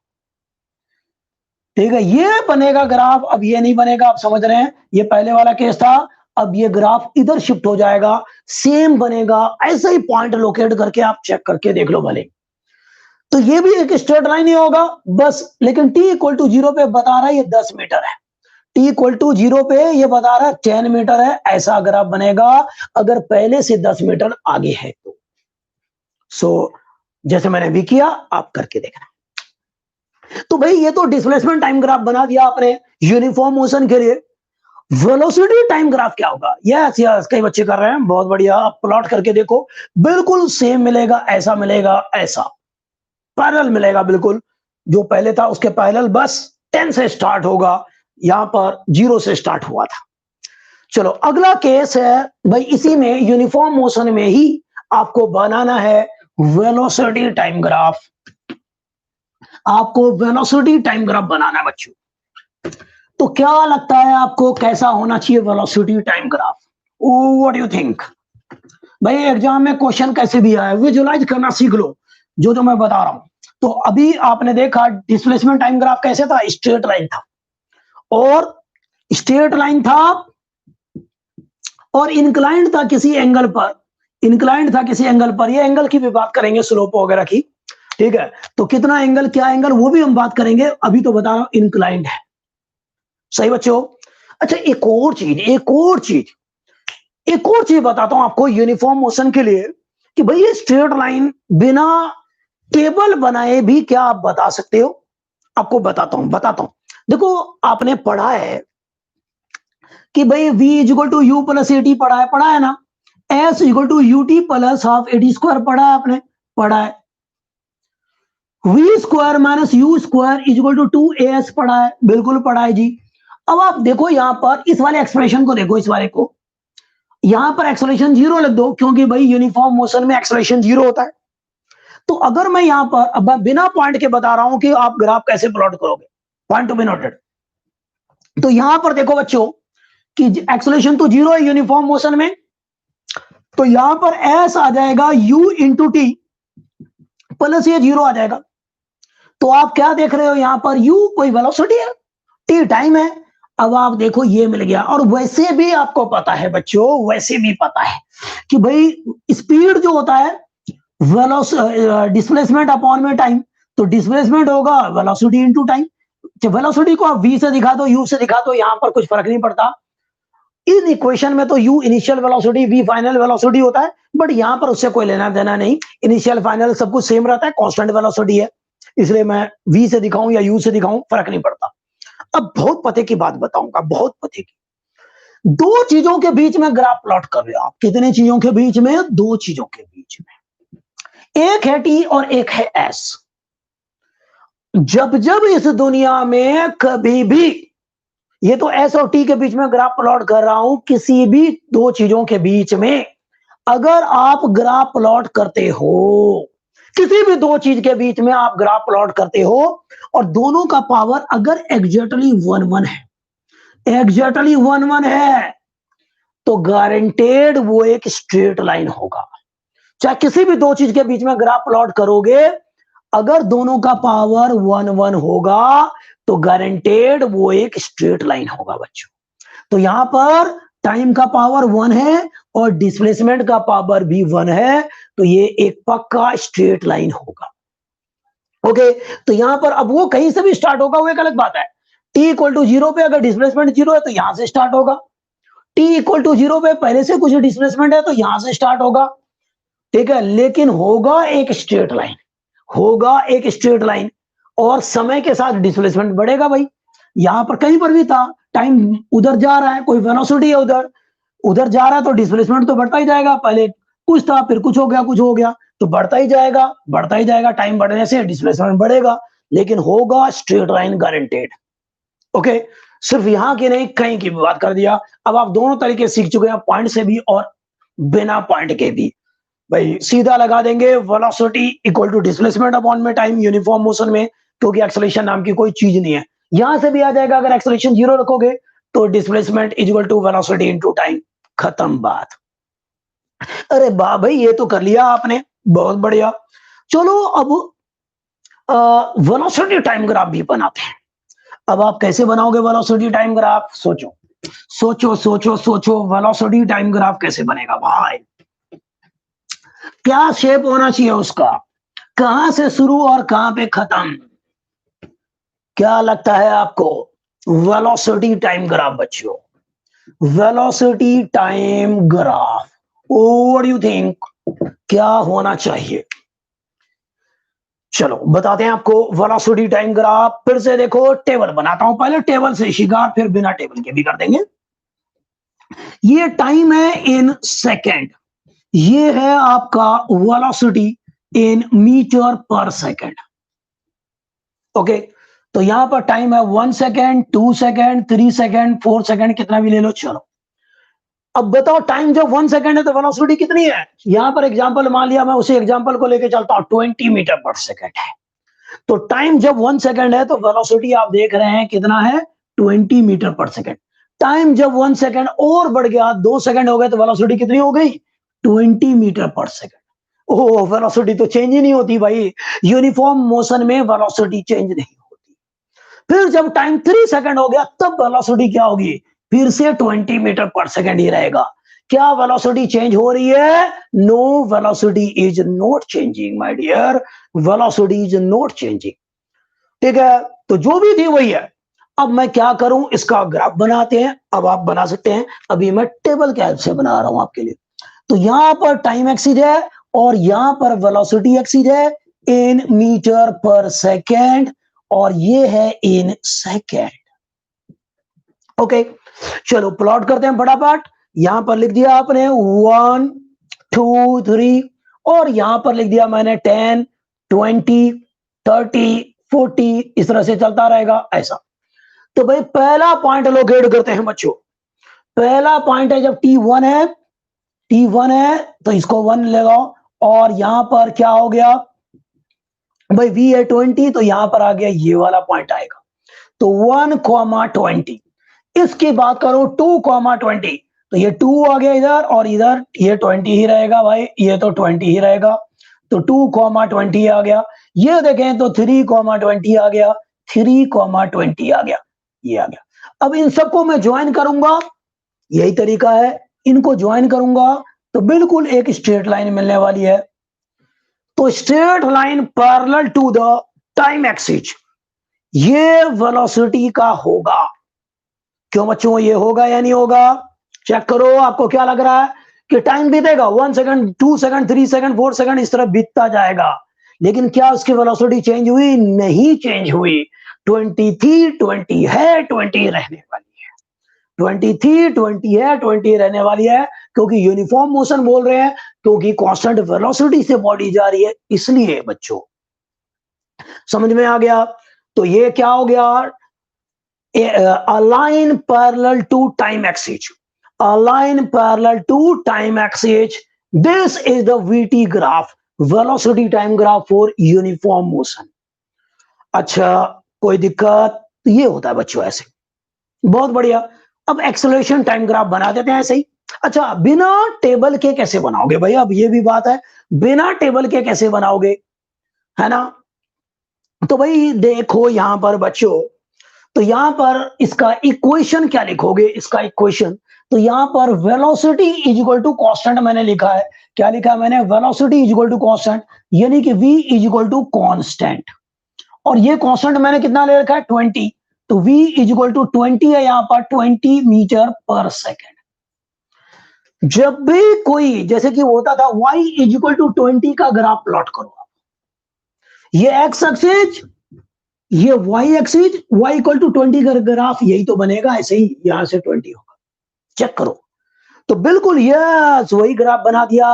ठीक है? ये बनेगा ग्राफ, अब ये नहीं बनेगा, आप समझ रहे हैं? ये पहले वाला केस था, अब ये ग्राफ इधर शिफ्ट हो जाएगा, सेम बनेगा। ऐसे ही पॉइंट लोकेट करके आप चेक करके देख लो भले। तो ये भी एक स्ट्रेट लाइन ही होगा बस, लेकिन t इक्वल टू 0 पे बता रहा है ये 10 मीटर है, t इक्वल टू 0 पे ये बता रहा है 10 मीटर है। ऐसा ग्राफ बनेगा अगर पहले से 10 मीटर आगे है तो। सो जैसे मैंने भी किया, आप करके देखना। तो भाई ये तो डिस्प्लेसमेंट टाइम ग्राफ बना दिया आपने यूनिफॉर्म मोशन के लिए। वेलोसिटी टाइम ग्राफ क्या होगा? यस यस, कई बच्चे कर रहे हैं, बहुत बढ़िया। आप प्लॉट करके देखो, बिल्कुल सेम मिलेगा, ऐसा मिलेगा, ऐसा पैरेलल मिलेगा बिल्कुल। जो पहले था उसके पैरेलल, बस 10 से स्टार्ट होगा, यहां पर 0 से स्टार्ट हुआ था। चलो अगला केस है भाई, इसी में यूनिफॉर्म मोशन में ही आपको बनाना है वेलोसिटी टाइम ग्राफ। आपको वेलोसिटी टाइम ग्राफ बनाना है बच्चों। तो क्या लगता है आपको कैसा होना चाहिए velocity time graph? What do you think? भाई एग्जाम में क्वेश्चन कैसे भी आए, विजुलाइज करना सीख लो जो जो मैं बता रहा हूं। तो अभी आपने देखा डिस्प्लेसमेंट टाइम ग्राफ कैसे था, स्ट्रेट लाइन था, और स्ट्रेट लाइन था और इंक्लाइंड था किसी एंगल पर, इंक्लाइंड था किसी एंगल पर। ये एंगल की भी बात करेंगे, स्लोप वगैरह की, ठीक है? तो कितना एंगल, क्या एंगल, वो भी हम बात करेंगे। अभी तो बता रहा हूं इंक्लाइंड है, सही बच्चों? अच्छा एक और चीज, एक और चीज बताता हूं आपको यूनिफॉर्म मोशन के लिए, कि भाई ये स्ट्रेट लाइन बिना टेबल बनाए भी क्या आप बता सकते हो? आपको बताता हूं। देखो आपने पढ़ा है कि भाई v equal to u plus a t, पढ़ा है ना? s equal to u t plus half a t square, पढ़ा है आपने? पढ़ा है। v square minus u square equal to 2as, पढ़ा है? बिल्कुल पढ़ा है जी। अब आप देखो यहां पर इस वाले एक्सप्रेशन को देखो, इस वाले को, यहां पर एक्सेलरेशन 0 लिख दो, क्योंकि भाई यूनिफॉर्म मोशन में एक्सेलरेशन 0 होता है। तो अगर मैं यहां पर, अब मैं बिना पॉइंट के बता रहा हूं कि आप ग्राफ कैसे प्लॉट करोगे, पॉइंट टू बी नोटेड। तो यहां पर देखो बच्चों कि एक्सेलरेशन तो 0 है यूनिफॉर्म मोशन में, तो यहां पर एस आ जाएगा u इंटू टी, प्लस ये 0 आ जाएगा। तो आप क्या देख रहे हो यहां पर, u कोई वेलोसिटी है, t टाइम है। अब आप देखो ये मिल गया। और वैसे भी आपको पता है बच्चों, वैसे भी पता है कि भाई स्पीड जो होता है डिस्प्लेसमेंट अपॉन में टाइम, तो डिस्प्लेसमेंट होगा वेलोसिटी इनटू टाइम। वेलोसिटी को आप v से दिखा दो, u से दिखा दो, यहां पर कुछ फर्क नहीं पड़ता। इन इक्वेशन में तो u initial velocity, v final velocity होता है, बट यहां पर उससे कोई लेना देना नहीं। इनिशियल फाइनल सब कुछ सेम रहता है, कांस्टेंट वेलोसिटी है, इसलिए मैं v से दिखाऊं या u से दिखाऊं फर्क नहीं पड़ता। अब बहुत पते की बात बताऊंगा, बहुत पते की। दो चीजों के बीच में ग्राफ प्लॉट कर रहे हो आप। कितने चीजों के बीच में? दो चीजों के बीच में। एक है t और एक है s। जब जब इस दुनिया में कभी भी, ये तो s और t के बीच में ग्राफ प्लॉट कर रहा हूं, किसी भी दो चीजों के बीच में अगर आप ग्राफ प्लॉट करते हो, किसी भी दो चीज के बीच में आप ग्राफ प्लॉट करते हो और दोनों का पावर अगर एग्जैक्टली 1 है, एग्जैक्टली 1 है, तो गारंटेड वो एक स्ट्रेट लाइन होगा। चाहे किसी भी दो चीज के बीच में ग्राफ प्लॉट करोगे, अगर दोनों का पावर 1 होगा तो गारंटेड वो एक स्ट्रेट लाइन होगा बच्चों। तो यहां पर टाइम का पावर 1 है और डिस्प्लेसमेंट का पावर भी 1 है, तो ये एक पक्का स्ट्रेट लाइन होगा। ओके, तो यहां पर अब वो कहीं से भी स्टार्ट होगा, वो एक अलग बात है। t इक्वल टू 0 पे अगर डिस्प्लेसमेंट 0 है तो यहां से स्टार्ट होगा। t इक्वल टू 0 पे पहले से कुछ डिस्प्लेसमेंट है तो यहां से स्टार्ट होगा, ठीक है, लेकिन होगा एक स्ट्रेट लाइन, होगा एक स्ट्रेट लाइन। और समय के साथ डिस्प्लेसमेंट बढ़ेगा भाई। यहां पर कहीं पर भी था, टाइम उधर जा रहा है, कोई वेलोसिटी है उधर, उधर जा रहा है तो डिस्प्लेसमेंट तो बढ़ता ही जाएगा। पहले कुछ था, फिर कुछ हो गया, कुछ हो गया, तो बढ़ता ही जाएगा, बढ़ता ही जाएगा। टाइम बढ़ने से डिस्प्लेसमेंट बढ़ेगा, लेकिन होगा स्ट्रेट लाइन गारंटेड। ओके, सिर्फ यहां की नहीं, कहीं की भी बात कर दिया। अब आप दोनों तरीके सीख चुके हैं, पॉइंट से भी और बिना पॉइंट के भी। भाई सीधा लगा देंगे, velocity equal to displacement upon में टाइम यूनिफॉर्म मोशन में, क्योंकि एक्सेलरेशन नाम की कोई चीज नहीं है। यहां से भी आ जाएगा, अगर एक्सेलरेशन 0 रखोगे तो displacement equal to velocity into time, खत्म बात। अरे वाह भाई, ये तो कर लिया आपने, बहुत बढ़िया। चलो अब वेलोसिटी टाइम ग्राफ भी बनाते हैं। अब आप कैसे बनाओगे वेलोसिटी टाइम ग्राफ? सोचो सोचो सोचो सोचो, वेलोसिटी टाइम ग्राफ कैसे बनेगा भाई? क्या शेप होना चाहिए उसका? कहां से शुरू और कहां पे खत्म? क्या लगता है आपको? वेलोसिटी टाइम ग्राफ बच्चों, velocity time graph, what do you think क्या होना चाहिए? चलो बताते हैं आपको वेलोसिटी टाइम ग्राफ। फिर से देखो, टेबल बनाता हूं, पहले टेबल से शिकार, फिर बिना टेबल के भी कर देंगे। ये टाइम है इन सेकेंड, ये है आपका वेलोसिटी इन मीटर पर सेकेंड। ओके, तो यहां पर टाइम है 1 सेकेंड, 2 सेकेंड, 3 सेकेंड, 4 सेकेंड, कितना भी ले लो। चलो अब बताओ, टाइम जब 1 सेकेंड है तो वेलोसिटी कितनी है? यहां पर एग्जांपल मान लिया, मैं उसी एग्जांपल को लेके चलता हूं, 20 मीटर पर सेकेंड है। तो टाइम जब 1 सेकेंड है तो वेलोसिटी आप देख रहे हैं कितना है, 20 मीटर पर सेकेंड। टाइम जब 1 सेकेंड और बढ़ गया, 2 सेकेंड हो गए, तो वेलोसिटी कितनी हो गई, 20 मीटर पर सेकेंड। ओह, वेलोसिटी तो चेंज ही नहीं होती भाई, यूनिफॉर्म मोशन में वेलोसिटी चेंज नहीं होती। फिर जब टाइम 3 सेकेंड हो गया, तब वेलोसिटी क्या होगी, फिर से 20 मीटर पर सेकेंड ही रहेगा। क्या वेलोसिटी चेंज हो रही है? No, velocity is not changing my dear, velocity is not changing. ठीक है, तो जो भी थी वही है। अब मैं क्या करूं, इसका ग्राफ बनाते हैं। अब आप बना सकते हैं, अभी मैं टेबल के हेल्प से बना रहा हूं आपके लिए। तो यहां पर टाइम एक्सिस है और यहां पर वेलोसिटी एक्सिस है इन मीटर पर सेकेंड, और ये है इन सेकेंड। ओके, चलो प्लॉट करते हैं फटाफट। यहां पर लिख दिया आपने 1 2 3, और यहां पर लिख दिया मैंने 10 20 30 40, इस तरह से चलता रहेगा ऐसा। तो भाई पहला पॉइंट लोकेट करते हैं बच्चों। पहला पॉइंट है जब t1 है, t1 है तो इसको 1 लगाओ, और यहां पर क्या हो गया भाई, v है 20, तो यहां पर आ गया ये वाला पॉइंट आएगा। तो 1,20। इसकी बात करो 2,20, तो ये 2 आ गया इधर, और इधर ये 20 ही रहेगा भाई, ये तो 20 ही रहेगा। तो 2,20 आ गया। ये देखें तो 3,20 आ गया, 3,20 आ गया, ये आ गया। अब इन सबको मैं ज्वाइन करूंगा, यही तरीका है, इनको ज्वाइन करूंगा तो बिल्कुल एक स्ट्रेट लाइन मिलने वाली है। तो straight line parallel to the time axis, ये वेलोसिटी का होगा। क्यों बच्चों, ये होगा या नहीं होगा? चेक करो, आपको क्या लग रहा है कि टाइम बीतेगा, 1 सेकंड, 2 सेकंड, 3 सेकंड, 4 सेकंड, इस तरह बीतता जाएगा, लेकिन क्या उसकी वेलोसिटी चेंज हुई? नहीं चेंज हुई। 20 थी, 20 है, 20 रहने वाली है। 20 थी, 20 है, 20 रहने वाली है, क्योंकि यूनिफॉर्म मोशन बोल रहे हैं, क्योंकि कांस्टेंट वेलोसिटी से बॉडी जा रही है, इसलिए बच्चों। समझ में आ गया? तो ये क्या हो गया? a line parallel to time axis, a line parallel to time axis. This is the VT graph, velocity time graph for uniform motion. अच्छा, कोई दिक्कत? तो ये होता है बच्चों ऐसे। बहुत बढ़िया। अब एक्सेलरेशन टाइम ग्राफ बना देते हैं ऐसे ही। अच्छा, बिना टेबल के कैसे बनाओगे भाई? अब ये भी बात है, बिना टेबल के कैसे बनाओगे, है ना? तो भाई देखो यहां पर बच्चों, तो यहां पर इसका इक्वेशन क्या लिखोगे? इसका इक्वेशन तो यहां पर velocity is equal to constant मैंने लिखा है। क्या लिखा है मैंने? Velocity is equal to constant, यानी कि v is equal to constant. और ये कांस्टेंट मैंने कितना ले रखा है? 20। तो v इज इक्वल टू 20 है यहां पर, 20 मीटर पर सेकेंड। जब भी कोई, जैसे कि होता था y इज इक्वल टू 20 का ग्राफ प्लॉट करो, ये x एक्सिस, ये y axis, y equal to 20 का ग्राफ यही तो बनेगा, ऐसे ही यहां से 20 होगा। चेक करो, तो बिल्कुल यस वही ग्राफ बना दिया।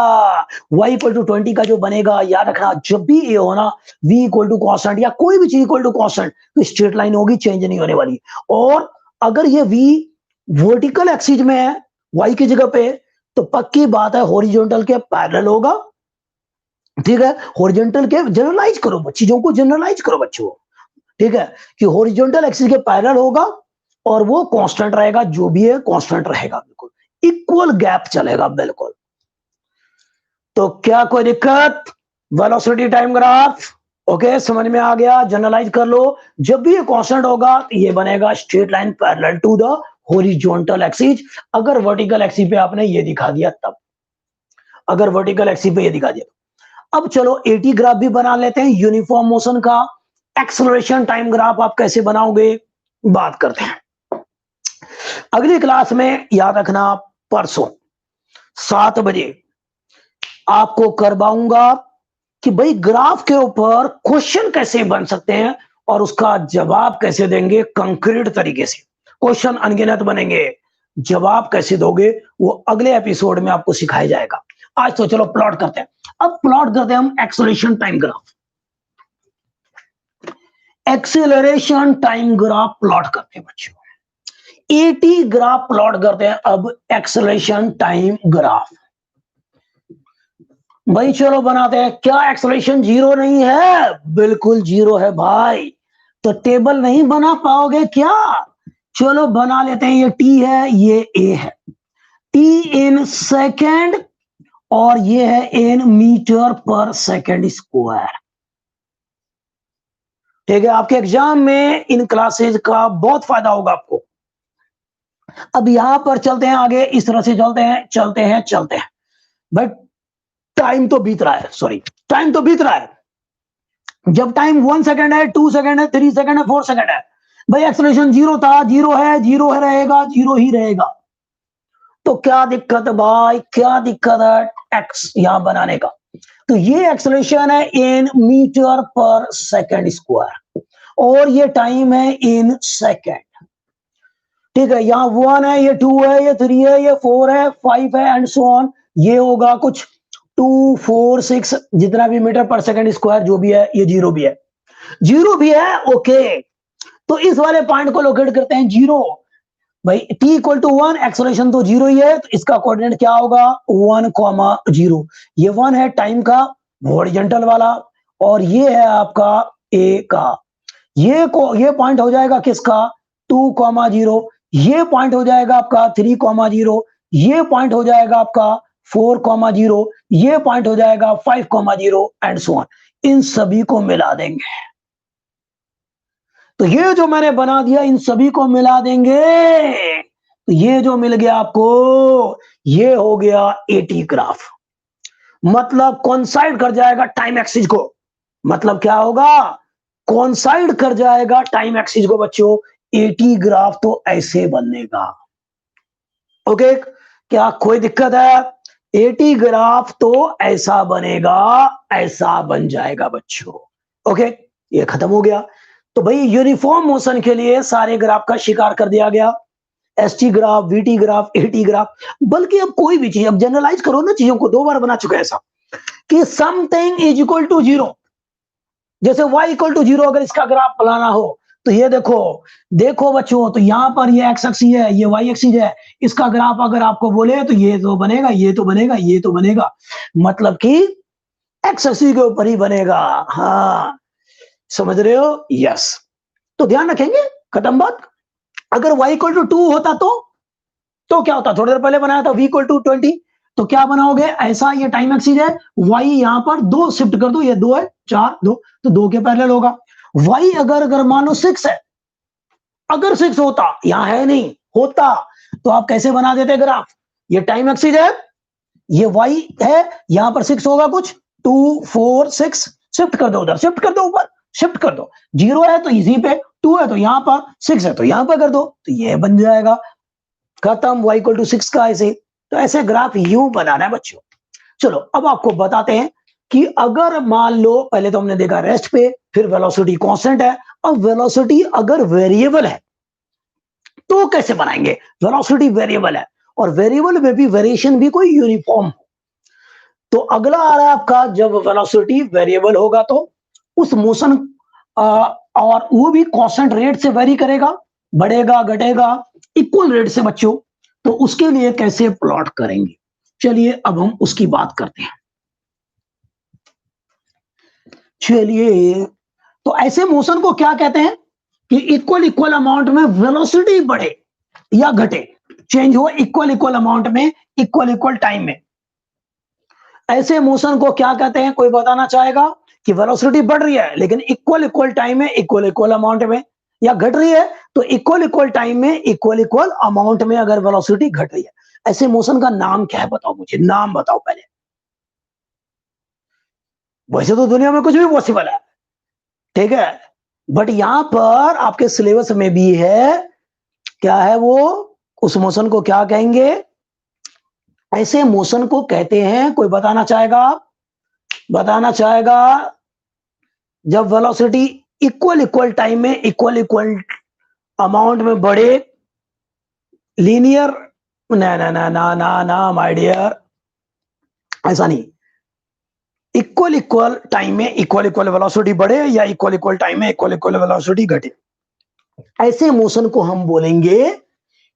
y इक्वल टू 20 का जो बनेगा, याद रखना जब भी ये हो ना, v इक्वल टू कांस्टेंट या कोई भी चीज इक्वल टू कांस्टेंट, तो स्ट्रेट लाइन होगी, चेंज नहीं होने वाली। और अगर ये v वर्टिकल एक्सिस में है y की जगह पे, तो पक्की बात है हॉरिजॉन्टल के पैरेलल होगा। ठीक है, हॉरिजॉन्टल के जनरलाइज करो, चीजों को जनरलाइज करो बच्चों। ठीक है, कि हॉरिजॉन्टल एक्सिस के पैरेलल होगा और वो कांस्टेंट रहेगा, जो भी है कांस्टेंट रहेगा, बिल्कुल इक्वल गैप चलेगा, बिल्कुल। तो क्या कोई दिक्कत? वेलोसिटी टाइम ग्राफ, ओके, समझ में आ गया? जनरलाइज कर लो, जब भी ये कांस्टेंट होगा तो ये बनेगा straight line parallel to the horizontal axis. अगर वर्टिकल एक्सिस पे आपने ये दिखा दिया तब, अगर वर्टिकल एक्सिस पे ये दिखा दिया। अब चलो एटी ग्राफ भी बना लेते हैं यूनिफॉर्म मोशन का। एक्सेलरेशन टाइम ग्राफ आप कैसे बनाओगे, बात करते हैं अगली क्लास में। याद रखना, परसों 7 बजे आपको करवाऊंगा कि भाई ग्राफ के ऊपर क्वेश्चन कैसे बन सकते हैं और उसका जवाब कैसे देंगे कंक्रीट तरीके से। क्वेश्चन अनगिनत बनेंगे, जवाब कैसे दोगे वो अगले एपिसोड में आपको सिखाया जाएगा। आज तो चलो प्लॉट करते हैं। अब प्लॉट करते हैं हम acceleration time graph. Acceleration time graph plot करते हैं बच्चों, एटी ग्राफ प्लॉट करते हैं। अब एक्सेलरेशन टाइम ग्राफ भाई चलो बनाते हैं। क्या एक्सेलरेशन जीरो नहीं है? बिल्कुल जीरो है भाई। तो टेबल नहीं बना पाओगे क्या? चलो बना लेते हैं। ये टी है, ये ए है, टी इन सेकेंड और ये है इन मीटर पर सेकेंड स्क्वायर। ठीक है, आपके एग्जाम में इन क्लासेज का बहुत फायदा होगा आपको। अब यहां पर चलते हैं आगे, इस तरह से चलते हैं बट टाइम तो बीत रहा है, सॉरी टाइम तो बीत रहा है। जब टाइम 1 सेकंड है, 2 सेकंड है, 3 सेकंड है, 4 सेकंड है, भाई एक्सेलरेशन जीरो था, जीरो है, रहेगा, जीरो ही रहेगा। तो क्या दिक्कत है भाई, क्या दिक्कत है एक्स यहां बनाने का? तो ये एक्सेलरेशन है इन मीटर पर सेकंड स्क्वायर और ये टाइम है इन सेकंड। ठीक है, यहाँ 1 है, ये 2 है, ये 3 है, ये 4 है, 5 है एंड सो ऑन। ये होगा कुछ 2, 4, 6 जितना भी मीटर पर सेकंड स्क्वायर जो भी है, ये जीरो भी है, जीरो भी है। ओके, तो इस वाले पॉइंट को लोकेट करते हैं जीरो। भाई t इक्वल टू 1, एक्सेलरेशन तो जीरो ही है, तो इसका कोऑर्डिनेट क्या होगा? 1,0। ये 1 है टाइम का हॉरिजॉन्टल वाला और ये है आपका a का। ये पॉइंट हो जाएगा किसका? 2,0। ये पॉइंट हो जाएगा आपका 3,0। ये पॉइंट हो जाएगा आपका 4,0 ये पॉइंट हो जाएगा 5,0 एंड सो ऑन। इन सभी को मिला देंगे। तो ये जो मैंने बना दिया इन सभी को मिला देंगे, तो ये जो मिल गया आपको ये हो गया एटी ग्राफ। मतलब कॉन्साइड कर जाएगा टाइम एक्सिस को। मतलब क्या होगा, कॉन्साइड कर जाएगा टाइम एक्सिस को बच्चों। एटी ग्राफ तो ऐसे बनेगा। ओके, क्या कोई दिक्कत है? एटी ग्राफ तो ऐसा बनेगा, ऐसा बन जाएगा बच्चों। ओके, ये खत्म हो गया। तो भाई यूनिफॉर्म मोशन के लिए सारे ग्राफ का शिकार कर दिया गया, ST graph, VT graph, eighty graph. बल्कि अब कोई भी चीज, अब जनरलाइज करो ना चीजों को, 2 बार बना चुका है ऐसा कि समथिंग इज इक्वल टू 0। जैसे y इक्वल टू 0 अगर इसका ग्राफ बनाना हो तो ये देखो, देखो बच्चों, तो यहां पर ये x एक्सिस है, ये y एक्सिस है। इसका ग्राफ अगर आपको बोले तो ये तो बनेगा, ये तो बनेगा, ये तो बनेगा। मतलब कि x एक्सिस के ऊपर ही बनेगा। हाँ, समझ रहे हो? यस। तो ध्यान रखेंगे, खत्म बात। अगर y इक्वल टू 2 होता तो क्या होता? थोड़ी देर पहले बनाया था v इक्वल टू 20। तो क्या बनाओगे? ऐसा ये टाइम एक्सिस है, y यहां पर 2 शिफ्ट कर दो, ये 2 है, 4 2, तो 2 के पैरेलल होगा। y अगर मान लो 6 है, अगर 6 होता, यहां है नहीं, होता तो आप कैसे बना देते ग्राफ? ये टाइम एक्सिस है, ये y है, यहां पर 6 होगा कुछ, 2 4 6, शिफ्ट कर दो उधर, शिफ्ट कर दो ऊपर, शिफ्ट कर दो। 0 है तो इसी पे, 2 है तो यहां पर, 6 है तो यहां पर कर दो, तो ये बन जाएगा। खत्म, y इक्वल टू 6 का ऐसे। तो ऐसे ग्राफ यूं बनाना है बच्चों। चलो अब आपको बताते हैं कि अगर मान लो, पहले तो हमने देखा रेस्ट पे, फिर वेलोसिटी कांस्टेंट है। अब वेलोसिटी अगर वेरिएबल है तो कैसे बनाएंगे? वेलोसिटी वेरिएबल है और वेरिएबल में भी वेरिएशन भी कोई यूनिफॉर्म हो। तो अगला आ रहा है आपका, जब वेलोसिटी वेरिएबल होगा तो उस मोशन और वो भी कांस्टेंट रेट से वेरी करेगा, बढ़ेगा घटेगा इक्वल रेट से बच्चों। तो उसके लिए कैसे प्लॉट करेंगे? चलिए अब हम उसकी बात करते हैं। चलिए, तो ऐसे मोशन को क्या कहते हैं कि इक्वल इक्वल अमाउंट में वेलोसिटी बढ़े या घटे, चेंज हो इक्वल इक्वल अमाउंट में, इक्वल इक्वल टाइम में। ऐसे मोशन को क्या कहते हैं? कोई बताना चाहेगा कि वेलोसिटी बढ़ रही है लेकिन इक्वल इक्वल टाइम में, इक्वल इक्वल अमाउंट में, या घट रही है तो इक्वल इक्वल टाइम में, इक्वल इक्वल अमाउंट में अगर वेलोसिटी घट रही है। ऐसे मोशन का नाम क्या है? बताओ मुझे, नाम बताओ पहले। वैसे तो दुनिया में कुछ भी पॉसिबल है, ठीक है, बट यहां पर आपके सिलेबस में भी है, क्या है वो, उस मोशन को क्या कहेंगे? ऐसे मोशन को कहते हैं, कोई बताना चाहेगा? बताना चाहेगा? जब वेलोसिटी इक्वल इक्वल टाइम में, इक्वल इक्वल अमाउंट में बढ़े, लीनियर, ना ना ना ना ना ना माय डियर, ऐसा नहीं। इक्वल इक्वल टाइम में इक्वल इक्वल वेलोसिटी बढ़े या इक्वल इक्वल टाइम में इक्वल इक्वल वेलोसिटी घटे, ऐसे मोशन को हम बोलेंगे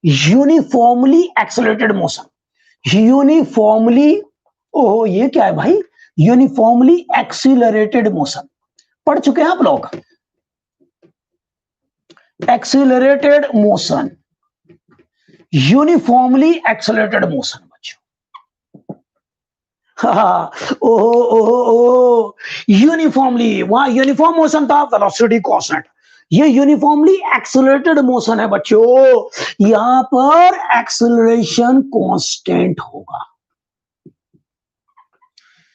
यूनिफॉर्मली एक्सेलरेटेड मोशन। यूनिफॉर्मली, ओहो ये क्या है भाई? यूनिफॉर्मली एक्सीलरेटेड मोशन पढ़ चुके हैं आप लोग? Accelerated motion, uniformly accelerated motion बच्चों। ओहो ओहो ओहो, यूनिफॉर्मली, वहां यूनिफॉर्म मोशन था, वेलोसिटी कांस्टेंट। ये यूनिफॉर्मली एक्सेलरेटेड मोशन है बच्चों, यहां पर एक्सेलरेशन कांस्टेंट होगा।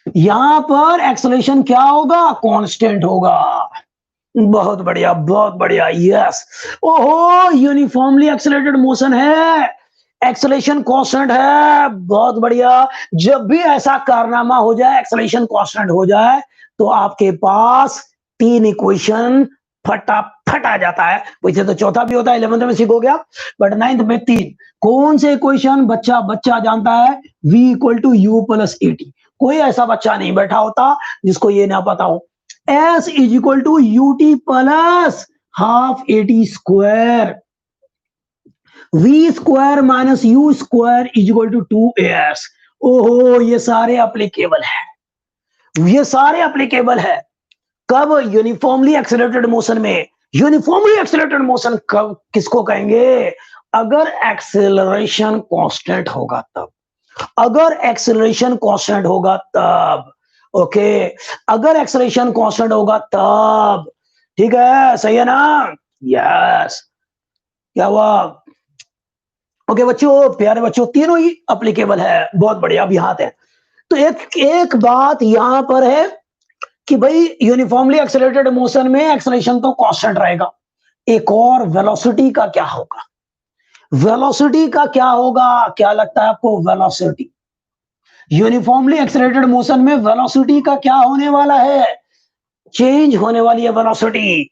यहां पर एक्सेलरेशन क्या होगा? कांस्टेंट होगा। बहुत बढ़िया, बहुत बढ़िया, यस। ओहो, यूनिफॉर्मली एक्सेलरेटेड मोशन है, एक्सेलरेशन कांस्टेंट है, बहुत बढ़िया। जब भी ऐसा कारनामा हो जाए, एक्सेलरेशन कांस्टेंट हो जाए, तो आपके पास 3 इक्वेशन फटाफट आ जाता है। वैसे तो चौथा भी होता है, 11th में सीख हो गया, बट 9th में 3। कौन से इक्वेशन? बच्चा बच्चा जानता है, v equal to u plus a t. कोई ऐसा बच्चा नहीं बैठा होता जिसको ये ना पता हो। S is equal to u t plus half a t square, v square minus u square is equal to 2as। ओहो, ये सारे अप्लीकेबल है, ये सारे अप्लीकेबल है। कब? यूनिफॉर्मली एक्सेलरेटेड मोशन में। यूनिफॉर्मली एक्सेलरेटेड मोशन कब, किसको कहेंगे? अगर एक्सेलरेशन कांस्टेंट होगा तब। अगर एक्सेलरेशन कांस्टेंट होगा तब, ओके, अगर एक्सेलरेशन कांस्टेंट होगा तब, ठीक है, सही है ना? यस, क्या हुआ? ओके बच्चों, प्यारे बच्चों, तीनों ही अप्लीकेबल है, बहुत बढ़िया। अब यहाँ है तो एक एक बात यहां पर है कि भाई यूनिफॉर्मली एक्सेलरेटेड मोशन में एक्सेलरेशन तो कांस्टेंट रहेगा। एक और वेलोसिटी का क्या होगा? वेलोसिटी का क्या होगा? क्या लगता है आपको? वेलोसिटी, यूनिफॉर्मली एक्सेलरेटेड मोशन में वेलोसिटी का क्या होने वाला है? चेंज होने वाली है वेलोसिटी,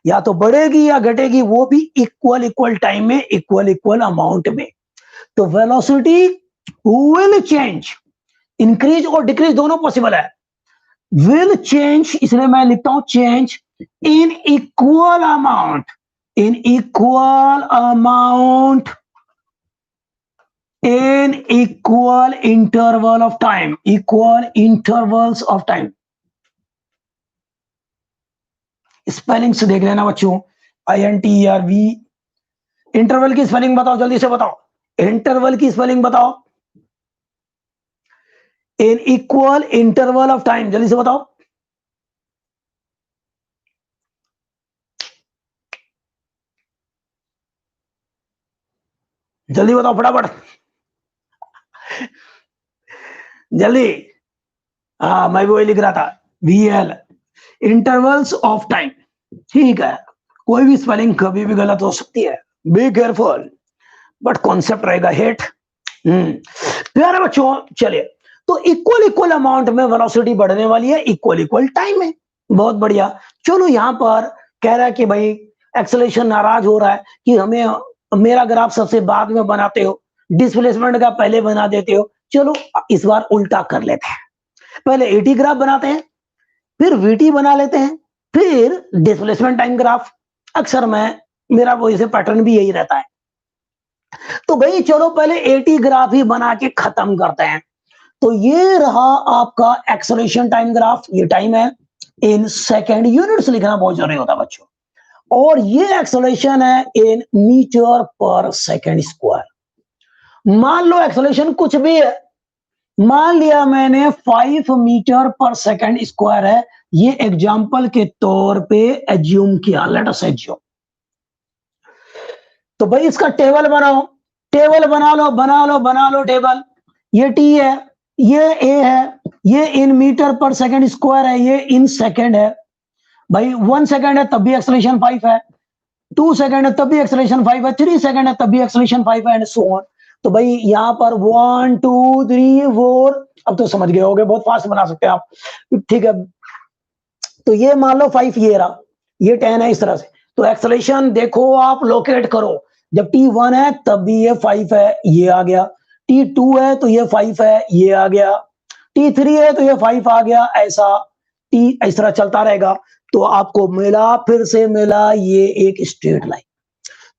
या तो बढ़ेगी या घटेगी, वो भी इक्वल इक्वल टाइम में, इक्वल इक्वल अमाउंट में। तो वेलोसिटी विल चेंज, इंक्रीज और डिक्रीज दोनों पॉसिबल है। विल चेंज, इसलिए मैं लिखता हूं change in equal amount, in equal amount, in equal interval of time, equal intervals of time। Spellings देख लेना बच्चों, INTERV। इंटरवल की स्पेलिंग बताओ, जल्दी से बताओ, इंटरवल की स्पेलिंग बताओ। In equal interval of time, जल्दी से बताओ। जल्दी बताओ फटाफट, जल्दी। हाँ, मैं भी वही लिख रहा था, VL, इंटरवल्स ऑफ टाइम। ठीक है, कोई भी स्पेलिंग कभी भी गलत हो सकती है, बी केयरफुल, बट कॉन्सेप्ट रहेगा हिट। प्यारे बच्चों, चलिए, तो इक्वल इक्वल अमाउंट में वेलोसिटी बढ़ने वाली है, इक्वल इक्वल टाइम में। बहुत बढ़िया। चलो, यहां पर कह रहा है कि भाई एक्सेलरेशन नाराज हो रहा है कि हमें मेरा ग्राफ सबसे बाद में बनाते हो, डिस्प्लेसमेंट का पहले बना देते हो। चलो इस बार उल्टा कर लेते हैं, पहले एटी ग्राफ बनाते हैं, फिर वीटी बना लेते हैं, फिर डिस्प्लेसमेंट टाइम ग्राफ। अक्सर मेरा वो इसे पैटर्न भी यही रहता है। तो भाई चलो पहले एटी ग्राफ ही बना के खत्म करते हैं। तो ये रहा आपका एक्सेलरेशन टाइम ग्राफ, ये टाइम है इन सेकेंड, यूनिट्स लिखना बहुत जरूरी होता है बच्चों। और ये एक्सेलरेशन है इन मीटर पर सेकेंड स्क्वायर। मान लो एक्सेलरेशन कुछ भी है, मान लिया मैंने 5 मीटर पर सेकेंड स्क्वायर है, ये एग्जाम्पल के तौर पे एज्यूम किया, लेट अस एज्यूम। तो भाई इसका टेबल बनाओ, टेबल बना लो टेबल। ये टी है, ये ए है, ये इन मीटर पर सेकेंड स्क्वायर है, ये इन सेकेंड है। भाई 1 सेकेंड है तब भी एक्सेलरेशन 5 है, 2 सेकेंड है तब भी एक्सेलरेशन 5 है, 3 सेकेंड है तब भी एक्सेलरेशन 5 है, एंड सो ऑन। तो भाई यहां पर 1 2 3 4, अब तो समझ गए होगे, बहुत फास्ट बना सकते हैं आप, ठीक है। तो ये मान लो 5 ये रहा, ये 10 है, इस तरह से। तो एक्सेलरेशन देखो, आप लोकेट करो, जब T1 है तब भी ये 5 है, ये आ गया। T2 है तो ये 5 है, ये आ गया। T3 है तो ये 5 आ गया, ऐसा T इस तरह चलता रहेगा। तो आपको मिला, फिर से मिला ये एक स्ट्रेट लाइन।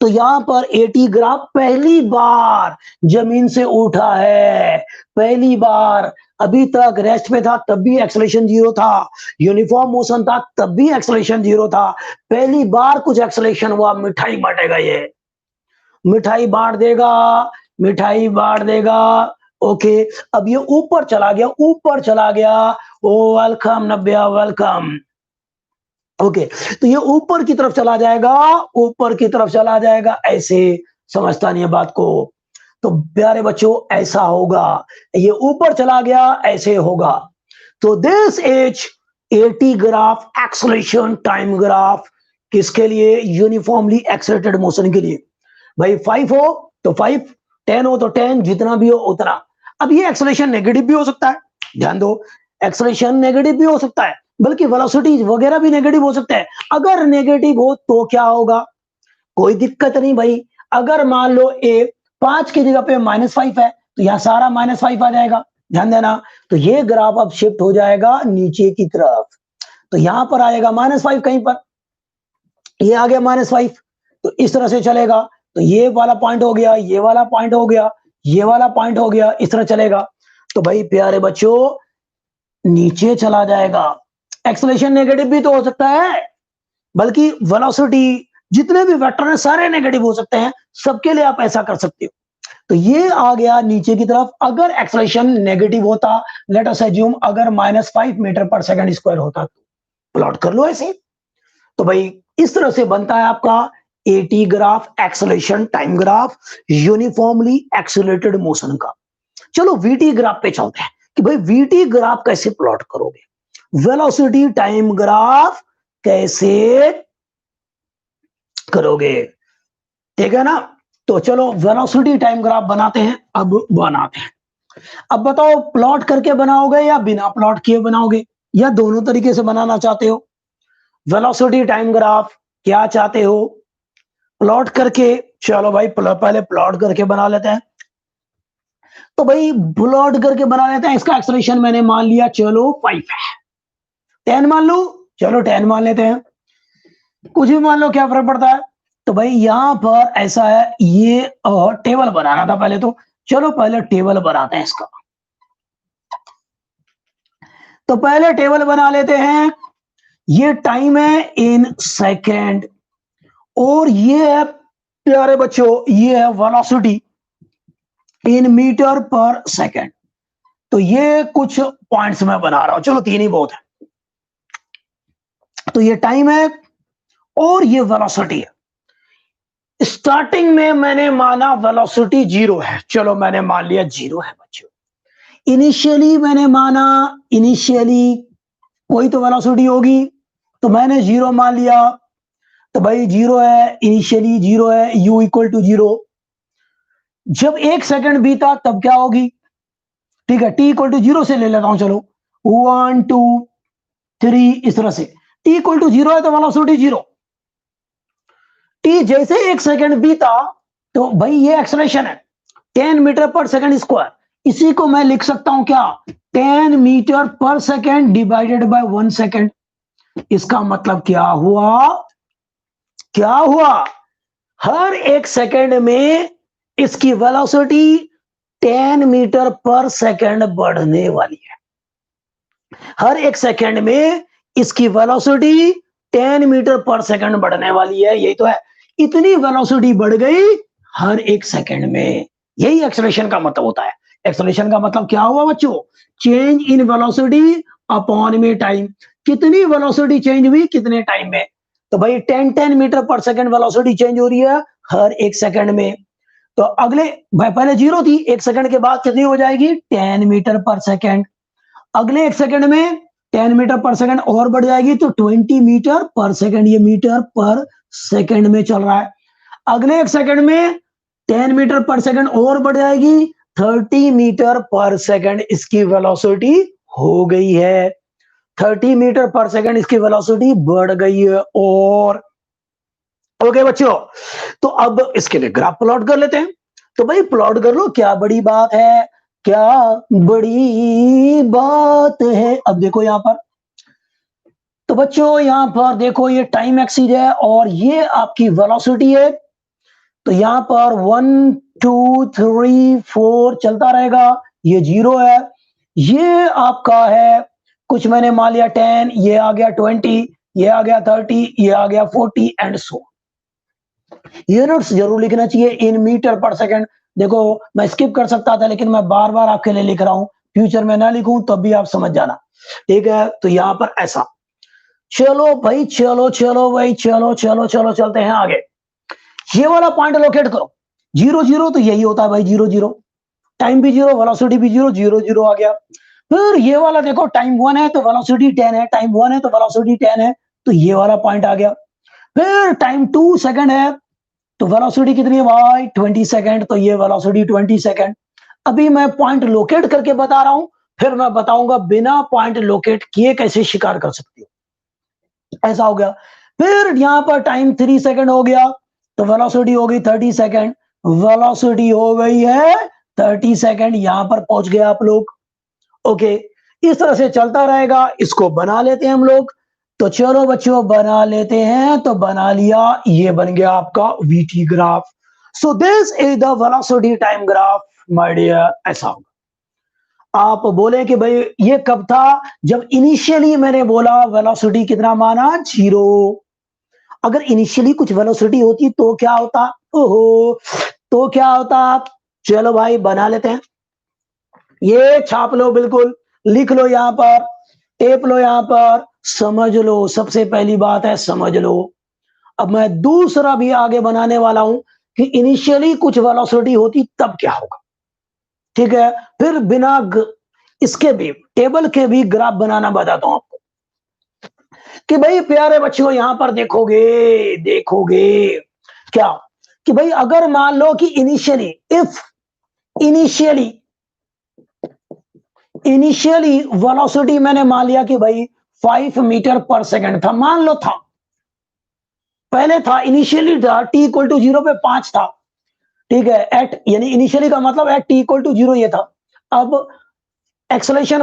तो यहां पर एटी ग्राफ पहली बार जमीन से उठा है, पहली बार। अभी तक रेस्ट पे था तब भी एक्सेलरेशन 0 था, यूनिफॉर्म मोशन था तब भी एक्सेलरेशन 0 था। पहली बार कुछ एक्सेलरेशन हुआ, मिठाई बांटेगा ये, मिठाई बांट देगा, मिठाई बांट देगा। ओके, अब ये ऊपर चला गया, ऊपर चला गया। ओ वेलकम नब्या, वेलकम। ओके, तो ये ऊपर की तरफ चला जाएगा, ऊपर की तरफ चला जाएगा, ऐसे समझता नहीं है बात को। तो प्यारे बच्चों, ऐसा होगा, ये ऊपर चला गया, ऐसे होगा। तो this is eighty graph, acceleration time graph, किसके लिए? यूनिफॉर्मली एक्सेलरेटेड मोशन के लिए। भाई 5 हो तो 5, 10 हो तो 10, जितना भी हो उतना। अब ये एक्सेलरेशन नेगेटिव भी हो सकता है, ध्यान दो, एक्सेलरेशन नेगेटिव भी हो सकता है, बल्कि वेलोसिटी वगैरह भी नेगेटिव हो सकता है। अगर नेगेटिव हो तो क्या होगा? कोई दिक्कत नहीं भाई। अगर मान लो ए 5 की जगह पे -5 है, तो यहां सारा -5 आ जाएगा, ध्यान देना। तो ये ग्राफ अब शिफ्ट हो जाएगा नीचे की तरफ, तो यहां पर आएगा -5 कहीं पर, ये आ गया -5। तो इस तरह से चलेगा, तो ये वाला पॉइंट हो गया, ये वाला पॉइंट हो गया, ये वाला पॉइंट हो गया, इस तरह चलेगा। तो भाई प्यारे बच्चों, नीचे चला जाएगा। एक्सेलरेशन नेगेटिव भी तो हो सकता है, बल्कि वेलोसिटी, जितने भी वेक्टर हैं सारे नेगेटिव हो सकते हैं, सबके लिए आप ऐसा कर सकते हो। तो ये आ गया नीचे की तरफ। अगर एक्सेलरेशन नेगेटिव होता, लेट अस अज्यूम अगर -5 मीटर पर सेकंड स्क्वायर होता, तो प्लॉट कर लो ऐसे। तो भाई इस तरह से बनता है आपका eighty graph, acceleration time graph, uniformly accelerated motion का। चलो वीटी ग्राफ पे चलते हैं कि भाई वीटी ग्राफ कैसे प्लॉट करोगे, वेलोसिटी टाइम ग्राफ कैसे करोगे, ठीक है ना। तो चलो वेलोसिटी टाइम ग्राफ बनाते हैं, अब बनाते हैं। अब बताओ प्लॉट करके बनाओगे या बिना प्लॉट किए बनाओगे, या दोनों तरीके से बनाना चाहते हो। वेलोसिटी टाइम ग्राफ क्या चाहते हो, प्लॉट करके। चलो भाई पहले प्लॉट करके बना लेते हैं। तो भाई प्लॉट करके बना लेते हैं। इसका एक्सेलरेशन मैंने मान लिया, चलो 5 है। 10 मान लो, चलो 10 मान लेते हैं, कुछ भी मान लो, क्या फर्क पड़ता है। तो भाई यहां पर ऐसा है, ये टेबल बनाना था पहले, तो चलो पहले टेबल बनाते हैं इसका। तो पहले टेबल बना लेते हैं। ये टाइम है इन सेकेंड, और ये है प्यारे बच्चों, ये है वेलोसिटी इन मीटर पर सेकेंड। तो ये कुछ पॉइंट्स मैं बना रहा हूं, चलो 3 ही बहुत है। तो ये टाइम है और ये वेलोसिटी है। स्टार्टिंग में मैंने माना वेलोसिटी 0 है, चलो मैंने मान लिया 0 है बच्चों। इनिशियली मैंने माना, इनिशियली कोई तो वेलोसिटी होगी, तो मैंने 0 मान लिया। तो भाई 0 है, इनिशियली 0 है, u इक्वल टू 0। जब 1 सेकंड बीता तब क्या होगी, ठीक है, t इक्वल टू 0 से ले लेता हूं, चलो 1 2 3 इस तरह से। t इक्वल टू 0 है तो वेलोसिटी 0। t जैसे 1 सेकंड बीता, तो भाई ये एक्सेलरेशन है 10 मीटर पर सेकंड स्क्वायर। इसी को मैं लिख सकता हूं क्या, 10 मीटर पर सेकंड डिवाइडेड बाय 1 सेकंड। इसका मतलब क्या हुआ, क्या हुआ, हर 1 सेकंड में इसकी वेलोसिटी 10 मीटर पर सेकंड बढ़ने वाली है। हर 1 सेकंड में इसकी वेलोसिटी 10 मीटर पर सेकंड बढ़ने वाली है, यही तो है। इतनी वेलोसिटी बढ़ गई हर 1 सेकंड में, यही एक्सेलरेशन का मतलब होता है। एक्सेलरेशन का मतलब क्या हुआ बच्चों, चेंज इन वेलोसिटी अपॉन में टाइम। कितनी वेलोसिटी चेंज हुई कितने टाइम में, तो भाई 10 मीटर पर सेकंड वेलोसिटी चेंज हो रही है हर 1 सेकंड में। तो अगले भाई पहले 0 थी, 1 सेकंड के बाद कितनी हो जाएगी 10 मीटर पर सेकंड। अगले 1 सेकंड में 10 मीटर पर सेकंड और बढ़ जाएगी, तो 20 मीटर पर सेकंड, ये मीटर पर सेकंड में चल रहा है। अगले 1 सेकंड में 10 मीटर पर सेकंड और बढ़ जाएगी, 30 मीटर पर सेकंड इसकी वेलोसिटी हो गई है। 30 मीटर पर सेकंड इसकी वेलोसिटी बढ़ गई है। और ओके बच्चों, तो अब इसके लिए ग्राफ प्लॉट कर लेते हैं। तो भाई प्लॉट कर लो, क्या बड़ी बात है, क्या बड़ी बात है। अब देखो यहां पर, तो बच्चों यहां पर देखो ये टाइम एक्सिस है और ये आपकी वेलोसिटी है। तो यहां पर 1 2 3 4 चलता रहेगा, ये 0 है, ये आपका है कुछ मैंने मान लिया 10, ये आ गया 20, ये आ गया 30, ये आ गया 40 एंड सो। यूनिट्स जरूर लिखना चाहिए इन मीटर पर सेकंड। देखो मैं स्किप कर सकता था, लेकिन मैं बार बार आपके लिए लिख रहा हूं, फ्यूचर में ना लिखूं तब भी आप समझ जाना, ठीक है। तो यहां पर ऐसा, चलो भाई चलो चलो भाई चलो चलो चलो चलते हैं आगे। ये वाला पॉइंट लोकेट करो, 0 0 तो यही होता है भाई, 0 0, टाइम भी 0, वेलोसिटी भी 0, 0 0 आ गया। फिर ये वाला देखो, टाइम 1 है तो वेलोसिटी 10 है, टाइम 1 है तो वेलोसिटी 10 है, तो ये वाला पॉइंट आ गया। फिर टाइम 2 सेकंड है तो वेलोसिटी कितनी है भाई 20 सेकंड, तो ये वेलोसिटी 20 सेकंड। अभी मैं पॉइंट लोकेट करके बता रहा हूं, फिर मैं बताऊंगा बिना पॉइंट लोकेट किए कैसे शिकार कर सकती हो। ऐसा हो गया। फिर यहां पर टाइम 3 सेकंड हो गया, तो वेलोसिटी हो गई 30 सेकंड, वेलोसिटी हो गई है 30 सेकंड, यहां पर पहुंच गए आप लोग। ओके, इस तरह से चलता रहेगा। इसको बना लेते हैं हम लोग। तो चलो बच्चों बना लेते हैं, तो बना लिया, ये बन गया आपका VT graph. So this is the velocity time graph my dear. ऐसा होगा, आप बोले कि भाई ये कब था, जब इनिशियली मैंने बोला वेलोसिटी कितना माना 0। अगर इनिशियली कुछ वेलोसिटी होती तो क्या होता, ओहो, तो क्या होता, चलो भाई बना लेते हैं। ये छाप लो, बिल्कुल लिख लो, यहां पर टेप लो, यहां पर समझ लो। सबसे पहली बात है समझ लो। अब मैं दूसरा भी आगे बनाने वाला हूं कि इनिशियली कुछ वेलोसिटी होती तब क्या होगा। ठीक है, फिर इसके भी टेबल के भी ग्राफ बनाना बताता हूं आपको कि भाई प्यारे बच्चों यहां पर देखोगे देखोगे क्या कि भाई अगर मान लो कि इनिशियली इनिशियली वेलोसिटी मैंने मान लिया कि भाई 5 मीटर पर सेकंड था, मान लो था, पहले था, इनिशियली था टी इक्वल टू 0 पे 5 था। ठीक है, एट यानी इनिशियली का मतलब एट टी इक्वल टू 0 ये था। अब एक्सलेशन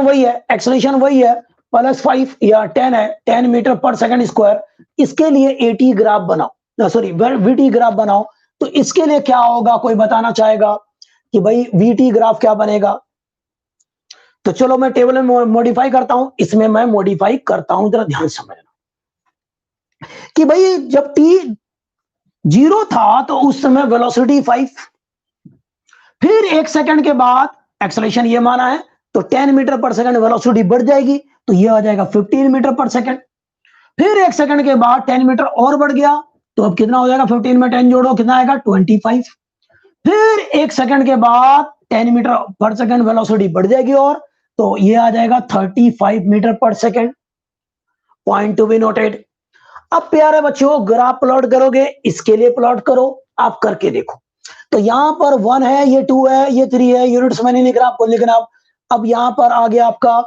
वही है प्लस 5 या 10 है, 10 मीटर पर सेकंड स्क्वायर। इसके लिए एटी ग्राफ बनाओ, सॉरी वीटी ग्राफ बनाओ। तो इसके लिए क्या होगा, कोई बताना चाहेगा कि भाई वीटी ग्राफ क्या बनेगा। तो चलो मैं टेबल में मॉडिफाई करता हूं, इसमें मैं मॉडिफाई करता हूं, जरा ध्यान समझना कि भाई जब टी 0 था तो उस समय वेलोसिटी 5, फिर 1 सेकंड के बाद एक्सेलरेशन ये माना है तो 10 मीटर पर सेकंड वेलोसिटी बढ़ जाएगी, तो ये आ जाएगा 15 मीटर पर सेकंड। फिर 1 सेकंड के बाद 10 मीटर और बढ़ गया, तो अब कितना हो जाएगा, 15 में 10 जोड़ो कितना आएगा 25। फिर 1 सेकंड के बाद 10 मीटर पर सेकंड वेलोसिटी बढ़ जाएगी और, तो ये आ जाएगा 35 मीटर पर second. Point to be noted. अब प्यारे बच्चों ग्राफ प्लॉट करोगे, इसके लिए प्लॉट करो, आप करके देखो। तो यहां पर 1 है, ये 2 है, ये 3 है, यूनिट्स मैंने लिख रहा आपको लिखना। अब यहां पर आ गया आपका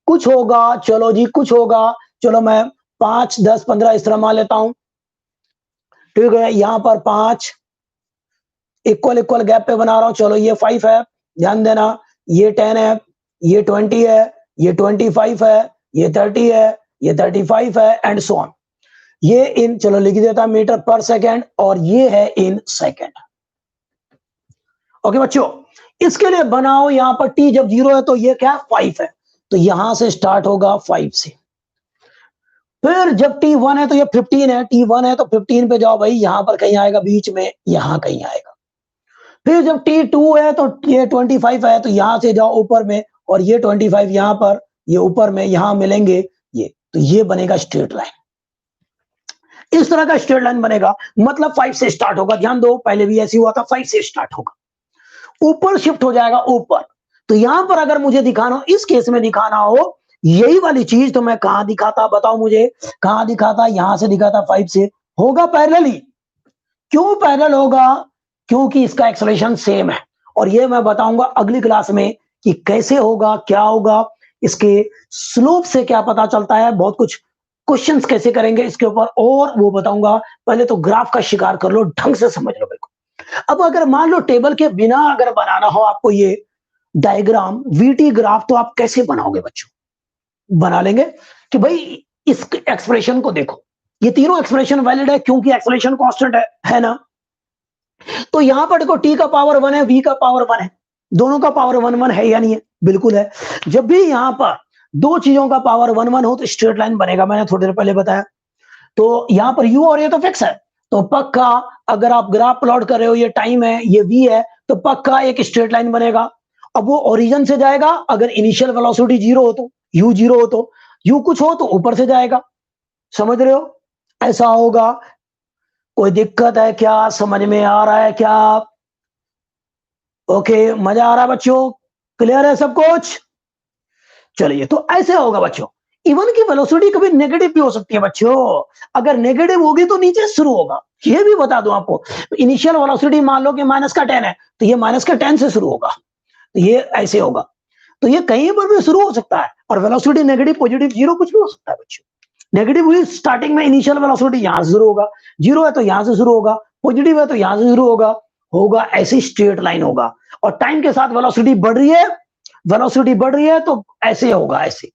कुछ होगा, चलो जी कुछ होगा, चलो मैं 5 10 15 इस तरह मान लेता हूं। ठीक है, यहां पर 5 इक्वल इक्वल गैप पे बना रहा हूं, चलो ये 5 है, ध्यान देना, ये 10 है, ये 20 है, ये 25 है, ये 30 है, ये 35 है, एंड सो ऑन। ये इन, चलो लिख देता मीटर पर सेकंड, और ये है इन सेकंड। ओके बच्चों, इसके लिए बनाओ, यहां पर टी जब 0 है तो ये क्या 5 है, तो यहां से स्टार्ट होगा 5 से। फिर जब टी 1 है तो ये 15 है, टी 1 है तो 15 पे जाओ भाई, यहां पर कहीं आएगा बीच में, यहां कहीं आएगा। फिर जब टी 2 है तो ये 25 है, तो यहां से जाओ ऊपर में, और ये 25 यहां पर, ये ऊपर में, यहां मिलेंगे ये, तो ये बनेगा स्ट्रेट लाइन। इस तरह का स्ट्रेट लाइन बनेगा, मतलब 5 से स्टार्ट होगा, ध्यान दो पहले भी ऐसे हुआ था, 5 से स्टार्ट होगा, ऊपर शिफ्ट हो जाएगा ऊपर। तो यहां पर अगर मुझे दिखाना हो, इस केस में दिखाना हो यही वाली चीज, तो मैं कहां दिखाता, बताओ मुझे कहां दिखाता, यहां से दिखाता 5 से, होगा पैरेलल ही। क्यों पैरेलल होगा, क्योंकि इसका एक्सेलरेशन सेम है, और ये मैं बताऊंगा अगली क्लास में कि कैसे होगा, क्या होगा, इसके स्लोप से क्या पता चलता है, बहुत कुछ क्वेश्चंस कैसे करेंगे इसके ऊपर, और वो बताऊंगा। पहले तो ग्राफ का शिकार कर लो, ढंग से समझ लो बिल्कुल। अब अगर मान लो टेबल के बिना अगर बनाना हो आपको ये डायग्राम वीटी ग्राफ, तो आप कैसे बनाओगे बच्चों, बना लेंगे कि भाई इस एक्सप्रेशन को देखो, ये तीनों एक्सप्रेशन वैलिड है क्योंकि एक्सप्रेशन कांस्टेंट है ना। तो यहां पर देखो टी का पावर 1 है, वी का पावर 1 है, दोनों का पावर 1 1 है या नहीं है, बिल्कुल है। जब भी यहां पर दो चीजों का पावर 1 1 हो तो स्ट्रेट लाइन बनेगा, मैंने थोड़ी देर पहले बताया। तो यहां पर यू और ये तो फिक्स है, तो पक्का अगर आप ग्राफ प्लॉट कर रहे हो, ये टाइम है, ये वी है, तो पक्का एक स्ट्रेट लाइन बनेगा। अब वो ओरिजिन से जाएगा, अगर इनिशियल वेलोसिटी 0 हो तो, यू 0 हो तो, यू कुछ हो तो ऊपर से जाएगा, समझ रहे हो, ऐसा होगा। कोई दिक्कत है क्या, समझ में आ रहा है क्या? ओके, मजा आ रहा है बच्चों, क्लियर है सब कुछ? चलिए, तो ऐसे होगा बच्चों। इवन की वेलोसिटी कभी नेगेटिव भी हो सकती है बच्चों, अगर नेगेटिव होगी तो नीचे शुरू होगा, ये भी बता दूं आपको। इनिशियल वेलोसिटी मान लो कि माइनस का 10 है, तो ये माइनस का 10 से शुरू होगा, तो ये ऐसे होगा। तो ये कहीं पर भी शुरू हो सकता है, और वेलोसिटी नेगेटिव पॉजिटिव जीरो कुछ भी हो सकता है बच्चों। नेगेटिव हुई स्टार्टिंग में, इनिशियल वेलोसिटी यहां से शुरू होगा, जीरो है तो यहां से शुरू होगा, पॉजिटिव है तो यहां से शुरू होगा, होगा ऐसी स्ट्रेट लाइन होगा। और टाइम के साथ वेलोसिटी बढ़ रही है, वेलोसिटी बढ़ रही है तो ऐसे होगा, ऐसे।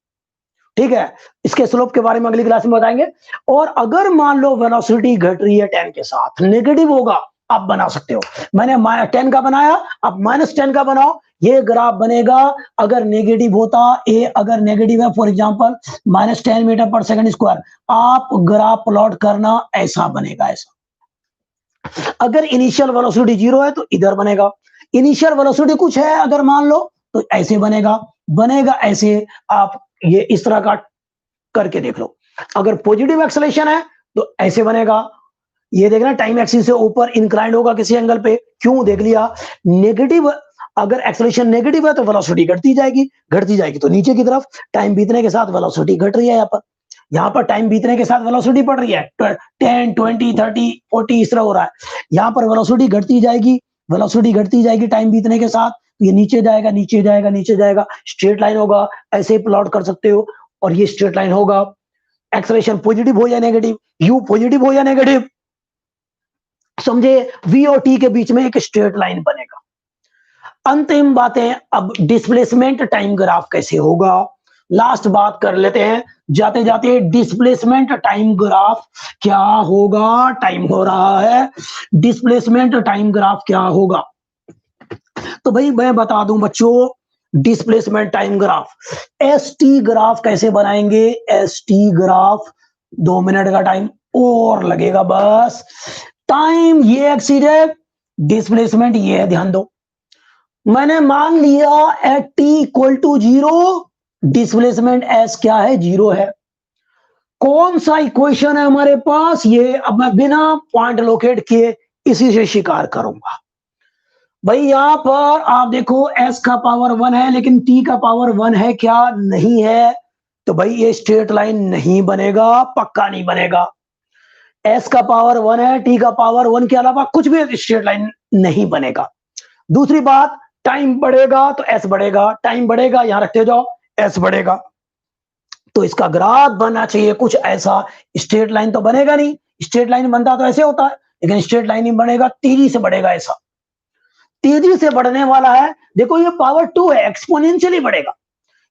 ठीक है, इसके स्लोप के बारे में अगली क्लास में बताएंगे। और अगर मान लो वेलोसिटी घट रही है 10 के साथ, नेगेटिव होगा, आप बना सकते हो। मैंने 10 का बनाया, आप -10 का बनाओ, ये ग्राफ बनेगा। अगर नेगेटिव होता, ए अगर नेगेटिव है, फॉर एग्जांपल -10 मीटर पर सेकंड स्क्वायर, आप ग्राफ प्लॉट करना, ऐसा बनेगा, ऐसा। अगर इनिशियल वेलोसिटी 0 है तो इधर बनेगा, इनिशियल वेलोसिटी कुछ है अगर मान लो तो ऐसे बनेगा ऐसे। आप ये इस तरह का करके देख लो। अगर पॉजिटिव एक्सेलरेशन है तो ऐसे बनेगा। ये देखना टाइम एक्सिस से ऊपर इंक्लाइंड होगा किसी एंगल पे। क्यों देख लिया? नेगेटिव अगर एक्सेलरेशन नेगेटिव है तो वेलोसिटी घटती जाएगी तो नीचे की तरफ। टाइम बीतने के साथ वेलोसिटी घट रही है यहाँ पर टाइम बीतने के साथ वेलोसिटी बढ़ रही है 10 20 30 40 इस तरह हो रहा है। यहाँ पर वेलोसिटी घटती जाएगी टाइम बीतने के साथ। ये नीचे जाएगा स्ट्रेट लाइन होगा। ऐसे प्लॉट कर सकते हो और ये स्ट्रेट लाइन होगा। एक्सेलरेशन पॉजिटिव हो या नेगेटिव, यू पॉजिटिव हो या नेगेटिव, समझे? वी और टी के बीच में एक स्ट्रेट लाइन बनेगा। अंतिम बातें, अब डिस्प्लेसमेंट टाइम ग्राफ कैसे होगा, लास्ट बात कर लेते हैं जाते जाते। डिस्प्लेसमेंट टाइम ग्राफ क्या होगा? टाइम हो रहा है, डिस्प्लेसमेंट टाइम ग्राफ क्या होगा? तो भाई मैं बता दूं बच्चों, displacement time graph, S T graph कैसे बनाएंगे? एस टी ग्राफ 2 मिनट का टाइम और लगेगा बस। टाइम ये एक्सिस है, डिस्प्लेसमेंट ये है, ध्यान दो। मैंने मान लिया at t equal to 0, displacement s क्या है? 0 है। कौन सा इक्वेशन है हमारे पास? ये अब मैं बिना पॉइंट लोकेट किए इसी से शिकार करूंगा। भाई यहां पर आप देखो s का पावर 1 है लेकिन t का पावर 1 है क्या? नहीं है। तो भाई ये स्ट्रेट लाइन नहीं बनेगा, पक्का नहीं बनेगा। s का पावर 1 है, t का पावर 1 के अलावा कुछ भी स्ट्रेट लाइन नहीं बनेगा। दूसरी बात, टाइम बढ़ेगा तो s बढ़ेगा, टाइम बढ़ेगा यहां रखते जाओ, s बढ़ेगा। तो इसका ग्राफ बनना चाहिए कुछ ऐसा। स्ट्रेट लाइन तो बनेगा नहीं, स्ट्रेट लाइन बनता तो ऐसे होता है, लेकिन स्ट्रेट लाइन नहीं बनेगा, तेजी से बढ़ेगा ऐसा। तेजी से बढ़ने वाला है। देखो ये पावर 2 है, एक्सपोनेंशियली बढ़ेगा।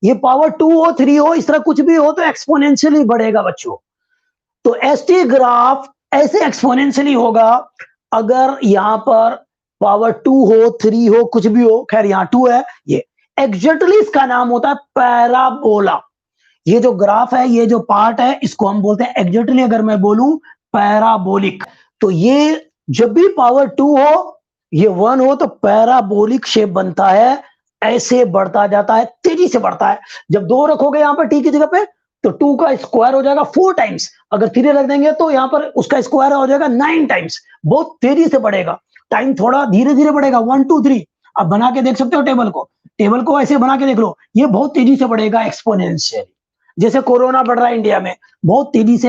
ये पावर 2 हो 3 हो इस तरह कुछ भी हो तो एक्सपोनेंशियली बढ़ेगा बच्चों। तो एसटी ग्राफ ऐसे एक्सपोनेंशियली होगा। अगर यहां पर पावर 2 हो 3 हो कुछ भी हो, खैर यहां 2 है, ये एग्जैक्टली इसका नाम होता है पैराबोला। ये जो ग्राफ है, ये जो पार्ट है, इसको हम बोलते हैं एग्जैक्टली, अगर मैं बोलूं पैराबोलिक। तो ये जब भी पावर 2 हो, ये 1 हो तो पैराबोलिक शेप बनता है, ऐसे बढ़ता जाता है, तेजी से बढ़ता है। जब 2 रखोगे यहां पर टी की जगह पे तो 2 का स्क्वायर हो जाएगा 4 टाइम्स। अगर 3 रख देंगे तो यहां पर उसका स्क्वायर हो जाएगा 9 टाइम्स। बहुत तेजी से बढ़ेगा। टाइम थोड़ा धीरे धीरे बढ़ेगा 1 2 3। अब बना के देख सकते हो टेबल को ऐसे बना के देख लो। ये बहुत तेजी से बढ़ेगा एक्सपोनेंशियल। जैसे कोरोना बढ़ रहा है इंडिया में, बहुत तेजी से